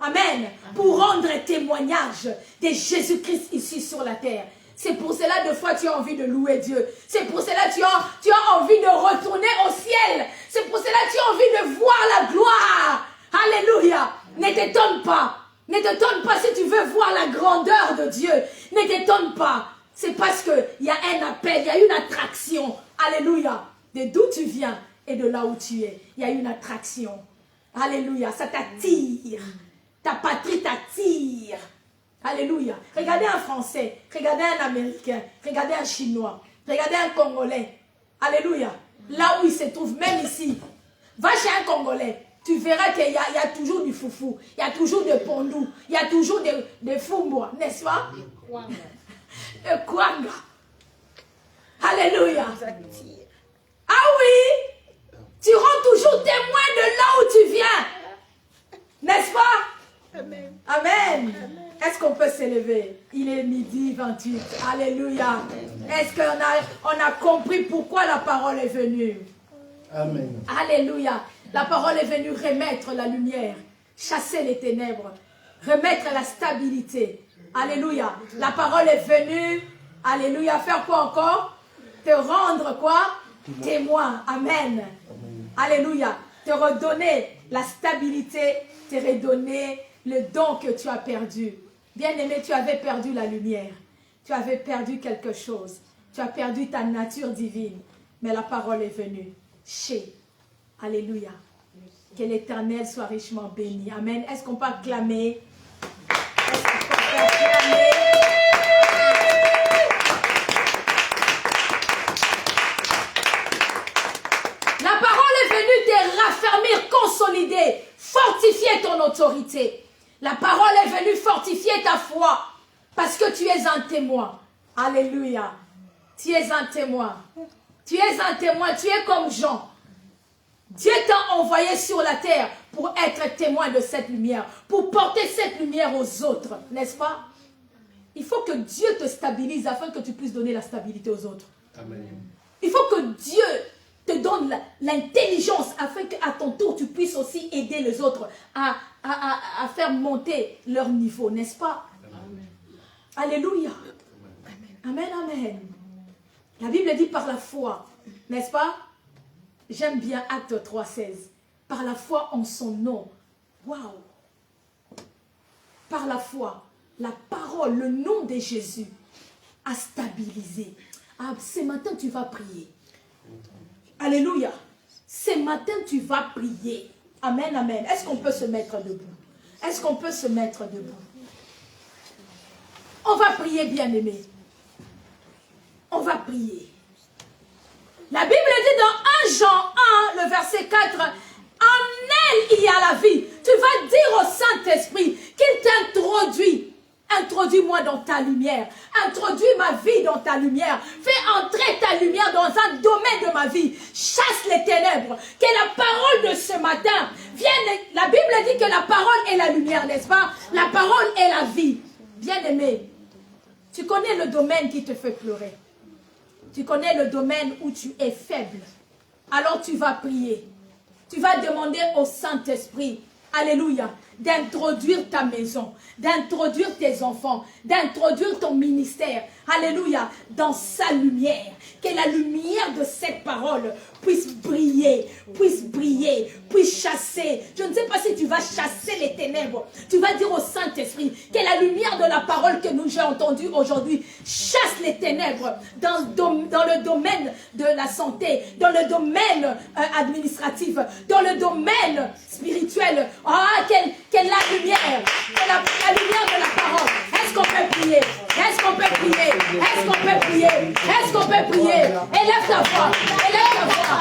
Amen. Amen. Pour rendre témoignage de Jésus-Christ ici sur la terre. C'est pour cela, de fois, tu as envie de louer Dieu. C'est pour cela, tu as envie de retourner au ciel. C'est pour cela, tu as envie de voir la gloire. Alléluia. Ne t'étonne pas. Ne t'étonne pas si tu veux voir la grandeur de Dieu. Ne t'étonne pas. C'est parce qu'il y a un appel, il y a une attraction. Alléluia. De d'où tu viens et de là où tu es. Il y a une attraction. Alléluia. Ça t'attire. Ta patrie t'attire. Alléluia. Regardez un Français, regardez un Américain, regardez un Chinois, regardez un Congolais. Alléluia. Là où il se trouve, même ici. Va chez un Congolais. Tu verras qu'il y a toujours du foufou, il y a toujours des pondous, il y a toujours des fumbois, n'est-ce pas? Le kwanga. Alléluia. Ah oui, tu rends toujours témoin de là où tu viens. N'est-ce pas? Amen. Amen. Est-ce qu'on peut s'élever? Il est midi 28. Alléluia. Est-ce qu'on a compris pourquoi la parole est venue? Amen. Alléluia. La parole est venue remettre la lumière, chasser les ténèbres, remettre la stabilité. Alléluia. La parole est venue, alléluia, faire quoi encore? Te rendre quoi? Témoin. Amen. Alléluia. Te redonner la stabilité, te redonner le don que tu as perdu. Bien-aimé, tu avais perdu la lumière. Tu avais perdu quelque chose. Tu as perdu ta nature divine. Mais la parole est venue. Alléluia. Que l'Éternel soit richement béni. Amen. Est-ce qu'on peut acclamer? Est-ce qu'on peut acclamer? La parole est venue te raffermir, consolider, fortifier ton autorité. La parole est venue fortifier ta foi parce que tu es un témoin. Alléluia. Tu es un témoin. Tu es un témoin. Tu es comme Jean. Dieu t'a envoyé sur la terre pour être témoin de cette lumière, pour porter cette lumière aux autres, n'est-ce pas? Il faut que Dieu te stabilise afin que tu puisses donner la stabilité aux autres. Amen. Il faut que Dieu te donne l'intelligence afin qu'à ton tour tu puisses aussi aider les autres à faire monter leur niveau, n'est-ce pas? Amen. Alléluia. Amen, amen. La Bible dit par la foi, n'est-ce pas? J'aime bien Acte 3,16. Par la foi en son nom. Waouh! Par la foi, la parole, le nom de Jésus a stabilisé. Ah, ce matin, tu vas prier. Alléluia. Ce matin, tu vas prier. Amen, amen. Est-ce qu'on peut se mettre debout? Est-ce qu'on peut se mettre debout? On va prier, bien-aimé. On va prier. La Bible dit dans 1 Jean 1, le verset 4, en elle il y a la vie. Tu vas dire au Saint-Esprit qu'il t'introduit. Introduis-moi dans ta lumière. Introduis ma vie dans ta lumière. Fais entrer ta lumière dans un domaine de ma vie. Chasse les ténèbres. Que la parole de ce matin vienne. La Bible dit que la parole est la lumière, n'est-ce pas? La parole est la vie. Bien-aimé, tu connais le domaine qui te fait pleurer. Tu connais le domaine où tu es faible. Alors tu vas prier. Tu vas demander au Saint-Esprit, alléluia, d'introduire ta maison, d'introduire tes enfants, d'introduire ton ministère, alléluia, dans sa lumière. Que la lumière de cette parole puisse briller, puisse chasser. Je ne sais pas si tu vas chasser les ténèbres. Tu vas dire au Saint-Esprit que la lumière de la parole que nous j'ai entendue aujourd'hui chasse les ténèbres dans le domaine de la santé, dans le domaine administratif, dans le domaine spirituel. Ah, quelle la lumière, la lumière de la parole. Est-ce qu'on peut prier? Est-ce qu'on peut prier? Est-ce qu'on peut prier? Est-ce qu'on peut prier? Élève ta voix, élève ta voix.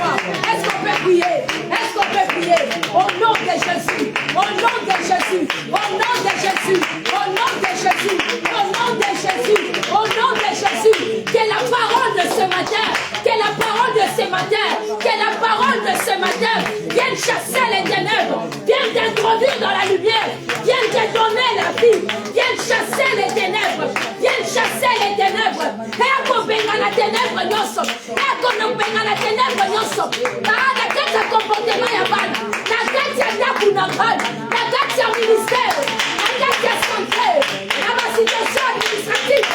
foi. Est-ce qu'on peut prier? Est-ce qu'on peut prier? Au nom de Jésus. Au nom de Jésus. Au nom de Jésus. Au nom de Jésus. Au nom de Jésus. Au nom de Jésus. Que la parole de ce matin, que la parole de ce matin, que la parole de ce matin vienne chasser les ténèbres, vienne t'introduire dans la lumière, vienne te donner la vie, vienne chasser les ténèbres, vienne chasser les ténèbres. Et qu'on benga la ténèbre nyonso, et qu'on benga la ténèbre nyonso. Ah, la kati ya comportement ya bana, la kati ya ndaku na bana, la kati ya ministère, la kati ya santé, la situation administrative.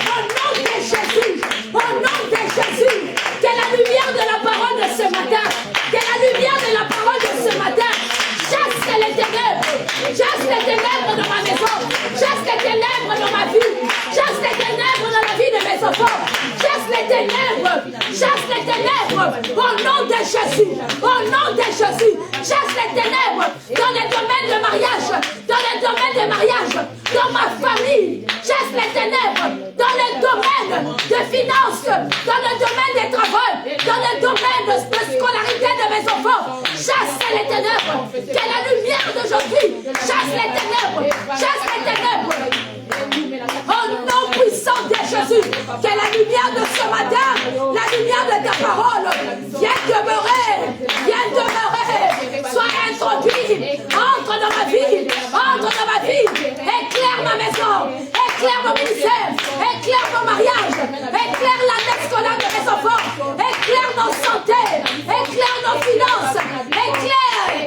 Au nom de Jésus, au nom de Jésus, que la lumière de la parole de ce matin, que la lumière de la parole de ce matin chasse les ténèbres dans ma maison, chasse les ténèbres dans ma vie, chasse les ténèbres dans la vie de mes enfants, chasse les ténèbres au nom de Jésus, au nom de Jésus, chasse les ténèbres dans les domaines de mariage, dans les domaines de mariage, dans ma famille, chasse les ténèbres dans les domaines de finances, dans le domaine des travaux, dans le domaine de scolarité de mes enfants, chasse les ténèbres, que la lumière d'aujourd'hui chasse les ténèbres, chasse les ténèbres. Au nom puissant de Jésus, que la lumière de ce matin, la lumière de ta parole, vienne demeurer, soit introduit, entre dans ma vie, éclaire ma maison, éclaire mon ministère, éclaire mon mariage, éclaire l'année scolaire de mes enfants, éclaire nos santé, éclaire nos finances, éclaire,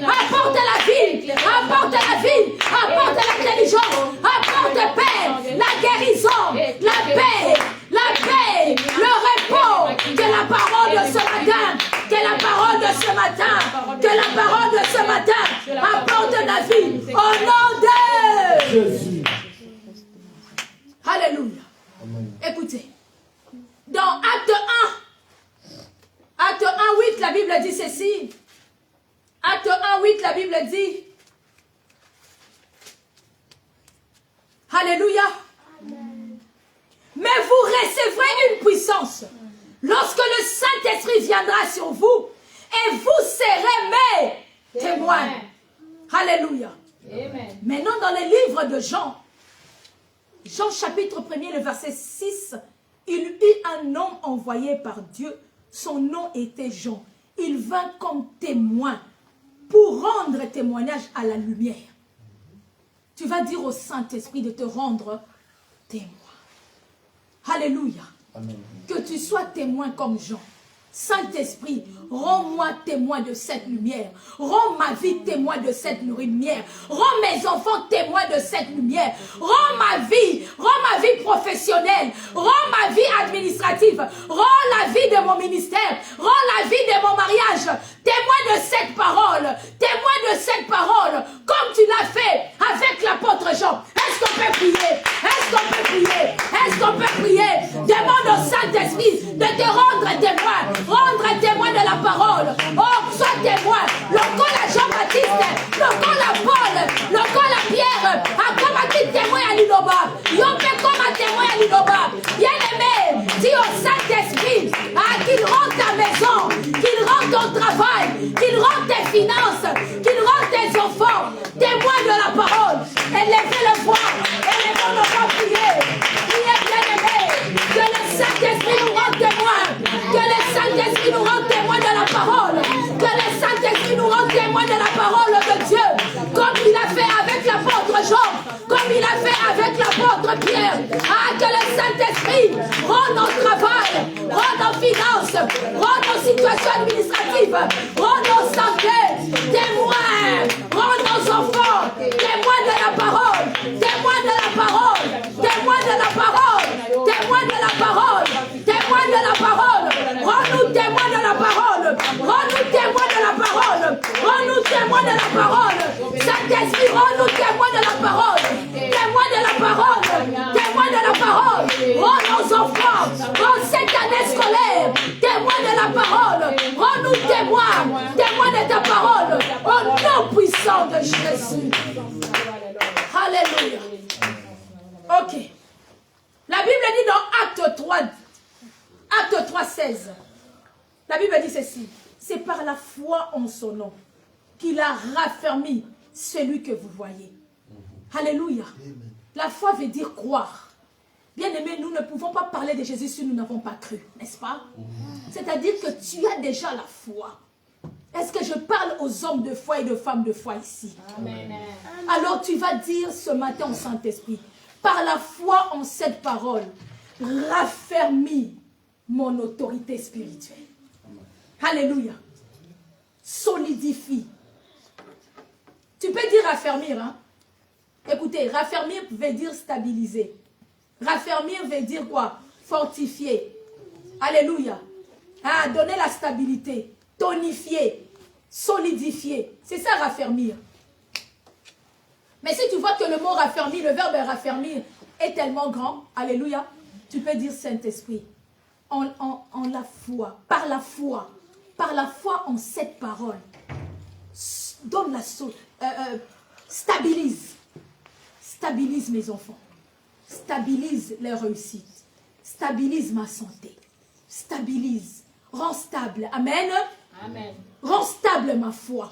apporte la vie, apporte l'intelligence, apporte paix, la guérison, la paix, le repos, que la parole de ce matin, que la parole de ce matin apporte la vie au nom de Jésus. Alléluia. Écoutez, dans Acte 1, 8, la Bible dit ceci. Acte 1, 8, la Bible dit, Alléluia. Amen. Mais vous recevrez une puissance lorsque le Saint-Esprit viendra sur vous et vous serez mes témoins. Alléluia. Amen. Maintenant, dans le livre de Jean chapitre 1er, le verset 6, il eut un homme envoyé par Dieu. Son nom était Jean. Il vint comme témoin pour rendre témoignage à la lumière. Tu vas dire au Saint-Esprit de te rendre témoin. Alléluia. Amen. Que tu sois témoin comme Jean. Saint-Esprit, rends-moi témoin de cette lumière. Rends ma vie témoin de cette lumière. Rends mes enfants témoins de cette lumière. Rends ma vie professionnelle. Rends ma vie administrative. Rends la vie de mon ministère. Rends la vie de mon mariage. Témoin de cette parole. Témoin de cette parole. Comme tu l'as fait avec l'apôtre Jean. Est-ce qu'on peut prier? Est-ce qu'on peut prier? Est-ce qu'on peut prier? Demande au Saint-Esprit de te rendre témoin. Rendre témoin de la parole. Oh, sois témoin. Le col à Jean-Baptiste, le col à Paul, le col à Pierre, a comme un petit témoin à l'Inoba. Yon fait comme un témoin à l'Inoba. Bien-aimé, dis au Saint-Esprit qu'il rende ta maison, qu'il rende ton travail, qu'il rende tes finances, qu'il rende tes enfants. Témoin de la parole. Élevez le voix. Élevons nos voix, priez. Priez, bien-aimé. Que le Saint-Esprit nous rende témoin. Que le Saint-Esprit nous rende témoin de la parole. Que le Saint-Esprit nous rende témoin de la parole de Dieu. Comme il a fait avec l'apôtre Jean. Comme il a fait avec l'apôtre Pierre. Ah, que le Saint-Esprit rende nos travail, rende nos finances, rende nos situations administratives, rende nos santé, témoins, rende nos enfants, témoins de la parole, témoins de la parole, témoins de la parole, témoins de la parole, témoins de la parole, rends-nous témoins de la parole, rends-nous témoins de la parole, rends-nous témoins de la parole, Saint-Esprit, rends-nous témoins de la parole, témoins de la parole, témoins de la parole, rends nos enfants, rends cette année scolaire, témoins de la parole, rends-nous témoins, témoins de ta parole, au nom puissant de Jésus. Alléluia. Ok. La Bible dit dans Acte 3, 16. La Bible dit ceci. C'est par la foi en son nom qu'il a raffermi celui que vous voyez. Alléluia. La foi veut dire croire. Bien aimé, nous ne pouvons pas parler de Jésus si nous n'avons pas cru, n'est-ce pas? C'est-à-dire que tu as déjà la foi. Est-ce que je parle aux hommes de foi et de femmes de foi ici? Amen. Alors tu vas dire ce matin au Saint-Esprit, par la foi en cette parole, raffermis mon autorité spirituelle. Alléluia. Solidifie. Tu peux dire raffermir, hein? Écoutez, raffermir veut dire stabiliser. Raffermir veut dire quoi? Fortifier. Alléluia. Ah, donner la stabilité. Tonifier. Solidifier. C'est ça raffermir. Mais si tu vois que le mot raffermir, le verbe raffermir est tellement grand, alléluia, tu peux dire Saint-Esprit, en la foi, par la foi en cette parole, donne la stabilise mes enfants, stabilise leur réussite, stabilise ma santé, stabilise, rends stable, amen. Amen. Rends stable ma foi,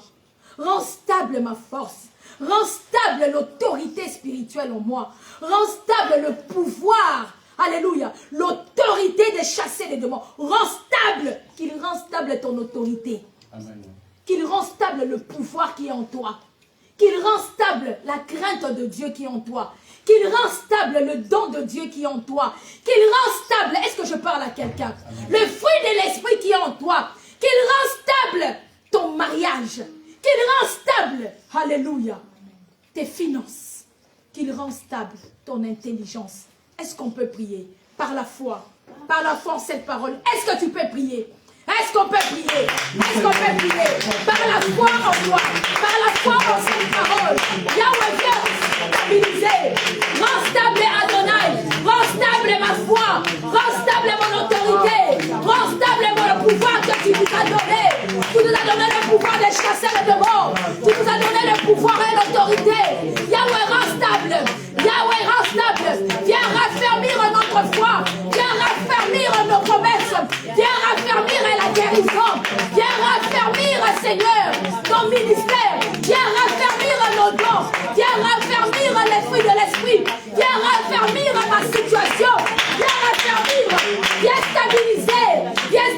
rends stable ma force, rends stable l'autorité spirituelle en moi, rends stable le pouvoir, alléluia, l'autorité de chasser les démons, rends stable, qu'il rend stable ton autorité, amen. Qu'il rend stable le pouvoir qui est en toi, qu'il rend stable la crainte de Dieu qui est en toi, qu'il rend stable le don de Dieu qui est en toi, qu'il rend stable, est-ce que je parle à quelqu'un? Le fruit de l'esprit qui est en toi, qu'il rend stable ton mariage, qu'il rend stable, alléluia, tes finances, qu'il rend stable ton intelligence. Est-ce qu'on peut prier par la foi en cette parole? Est-ce que tu peux prier? Est-ce qu'on peut prier? Est-ce qu'on peut prier? Par la foi en toi, par la foi en cette parole. Yahweh, viens stabiliser. Rends stable Adonai. Rends stable ma foi. Rends stable mon autorité. Rends stable le pouvoir que tu nous as donné. Tu nous as donné le pouvoir de chasser les démons. Tu nous as donné le pouvoir et l'autorité. Yahweh, rends stable. Yahweh, rends stable. Viens raffermir notre foi. Viens raffermir nos promesses. Viens raffermir la guérison. Viens raffermir, Seigneur, ton ministère. Viens raffermir nos dons. Viens raffermir les fruits de l'esprit. Viens raffermir ma situation. Viens raffermir. Viens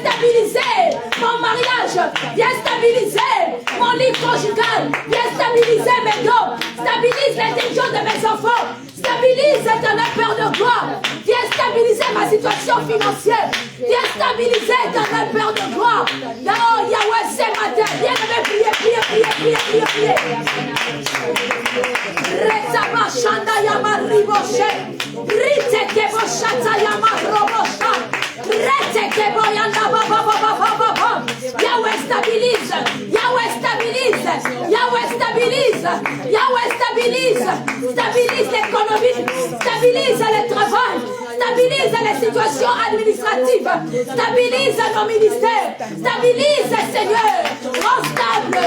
stabiliser mon mariage. Viens stabiliser mon lit conjugal. Viens stabiliser mes dons. Stabilise l'intelligence de mes enfants. Stabilise éternel Père de gloire. Viens stabiliser ma situation financière. Viens stabiliser éternel Père de gloire. Oh Yahweh, ce matin, viens me prier. Rezaba shanda yama riboshe. Rite kebo shata yama robosha. Rete kebo yanda baba. Yahweh stabilise. Yahweh stabilise. Yahweh stabilise. Yahweh stabilise. Stabilise l'économie. Stabilise le travail. Stabilise les situations administratives. Stabilise nos ministères. Stabilise, Seigneur. Rends stable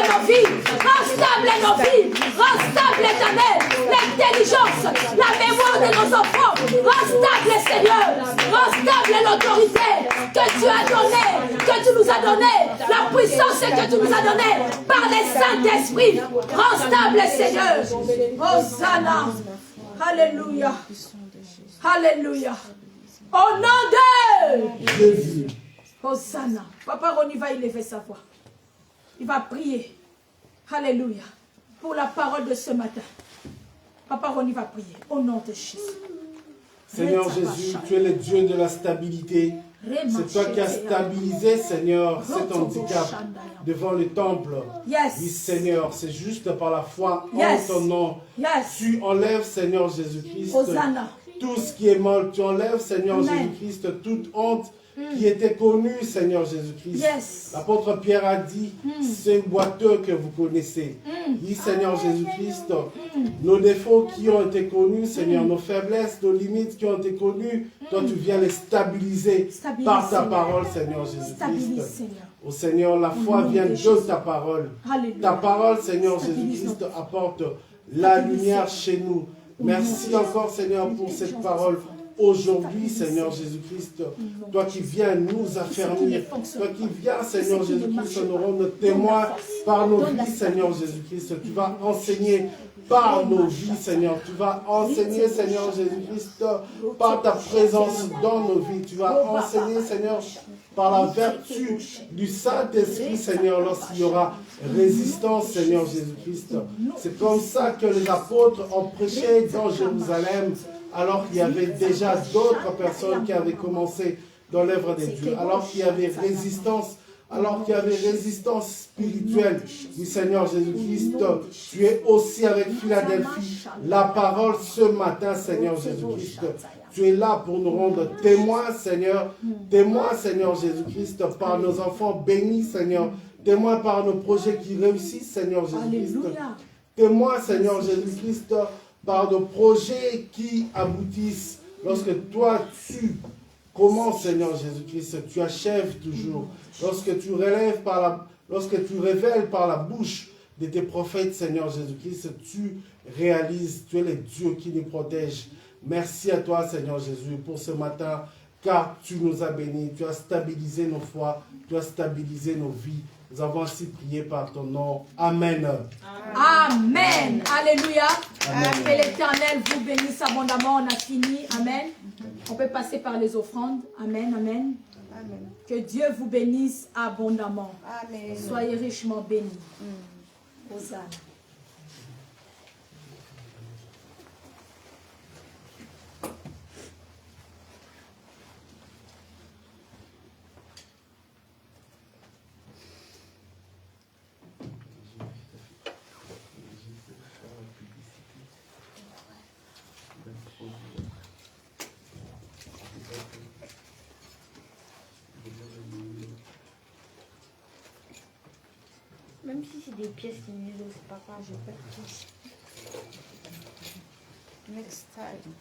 nos vies. Rends stable nos vies. Rends stable, éternel, l'intelligence, la mémoire de nos enfants. Rends stable, Seigneur. Rends stable l'autorité que tu as donnée, que tu nous as donnée. La puissance que tu nous as donnée par les Saint-Esprit. Rends stable, Seigneur. Hosanna. Alléluia. Alléluia. Au nom de Jésus. Hosanna. Papa Ronnie va élever sa voix. Il va prier. Alléluia. Pour la parole de ce matin. Papa Ronnie va prier. Au nom de Jésus. Seigneur Jésus, tu es le Dieu de la stabilité. C'est toi qui as stabilisé, Seigneur, cet handicap devant le temple. Yes. Oui, Seigneur, c'est juste par la foi Yes. en ton nom. Yes. Tu enlèves, Seigneur Jésus-Christ, Hosanna. tout ce qui est mal. Tu enlèves, Seigneur Jésus-Christ, toute honte qui était connue, Seigneur Jésus-Christ. Yes. L'apôtre Pierre a dit, c'est un boiteux que vous connaissez. Oui, Seigneur Jésus-Christ, nos défauts qui ont été connus, Seigneur, nos faiblesses, nos limites qui ont été connues, toi tu viens les stabiliser par ta parole, Seigneur Jésus-Christ. Au Seigneur, la foi vient de ta parole. Alléluia. Ta parole, Seigneur Jésus-Christ, apporte la lumière chez nous. Merci encore, Seigneur, pour cette parole. aujourd'hui, Seigneur Jésus-Christ, toi qui viens nous affermir, toi qui viens, Seigneur Jésus-Christ, nous rendre témoins par nos vies, Seigneur Jésus-Christ. Tu vas enseigner par nos vies, Seigneur. Tu vas enseigner, Seigneur Jésus-Christ, par ta présence dans nos vies. Tu vas enseigner, Seigneur, par la vertu du Saint-Esprit, Seigneur, lorsqu'il y aura résistance, Seigneur Jésus-Christ. C'est comme ça que les apôtres ont prêché dans Jérusalem, alors qu'il y avait déjà d'autres personnes qui avaient commencé dans l'œuvre de Dieu, alors qu'il y avait résistance, spirituelle du Seigneur Jésus-Christ. Tu es aussi avec Philadelphie, la parole ce matin, Seigneur Jésus-Christ. Tu es là pour nous rendre témoins, Seigneur Jésus-Christ, par nos enfants bénis, Seigneur, témoins par nos projets qui réussissent, Seigneur Jésus-Christ. Témoins, Seigneur Jésus-Christ, par nos projets qui aboutissent. Lorsque toi, tu commences, Seigneur Jésus-Christ, tu achèves toujours. Lorsque tu révèles par la bouche de tes prophètes, Seigneur Jésus-Christ, tu réalises, tu es le Dieu qui nous protège. Merci à toi, Seigneur Jésus, pour ce matin, car tu nous as bénis, tu as stabilisé nos foi, tu as stabilisé nos vies. Nous avons ainsi prié par ton nom. Amen. Amen. Alléluia. Amen. Que l'Éternel vous bénisse abondamment. On a fini. Amen. On peut passer par les offrandes. Amen. Amen. Amen. Que Dieu vous bénisse abondamment. Amen. Soyez richement bénis. Hosanna. Même si c'est des pièces qui nous disent, c'est pas grave, je peux tout. Next time.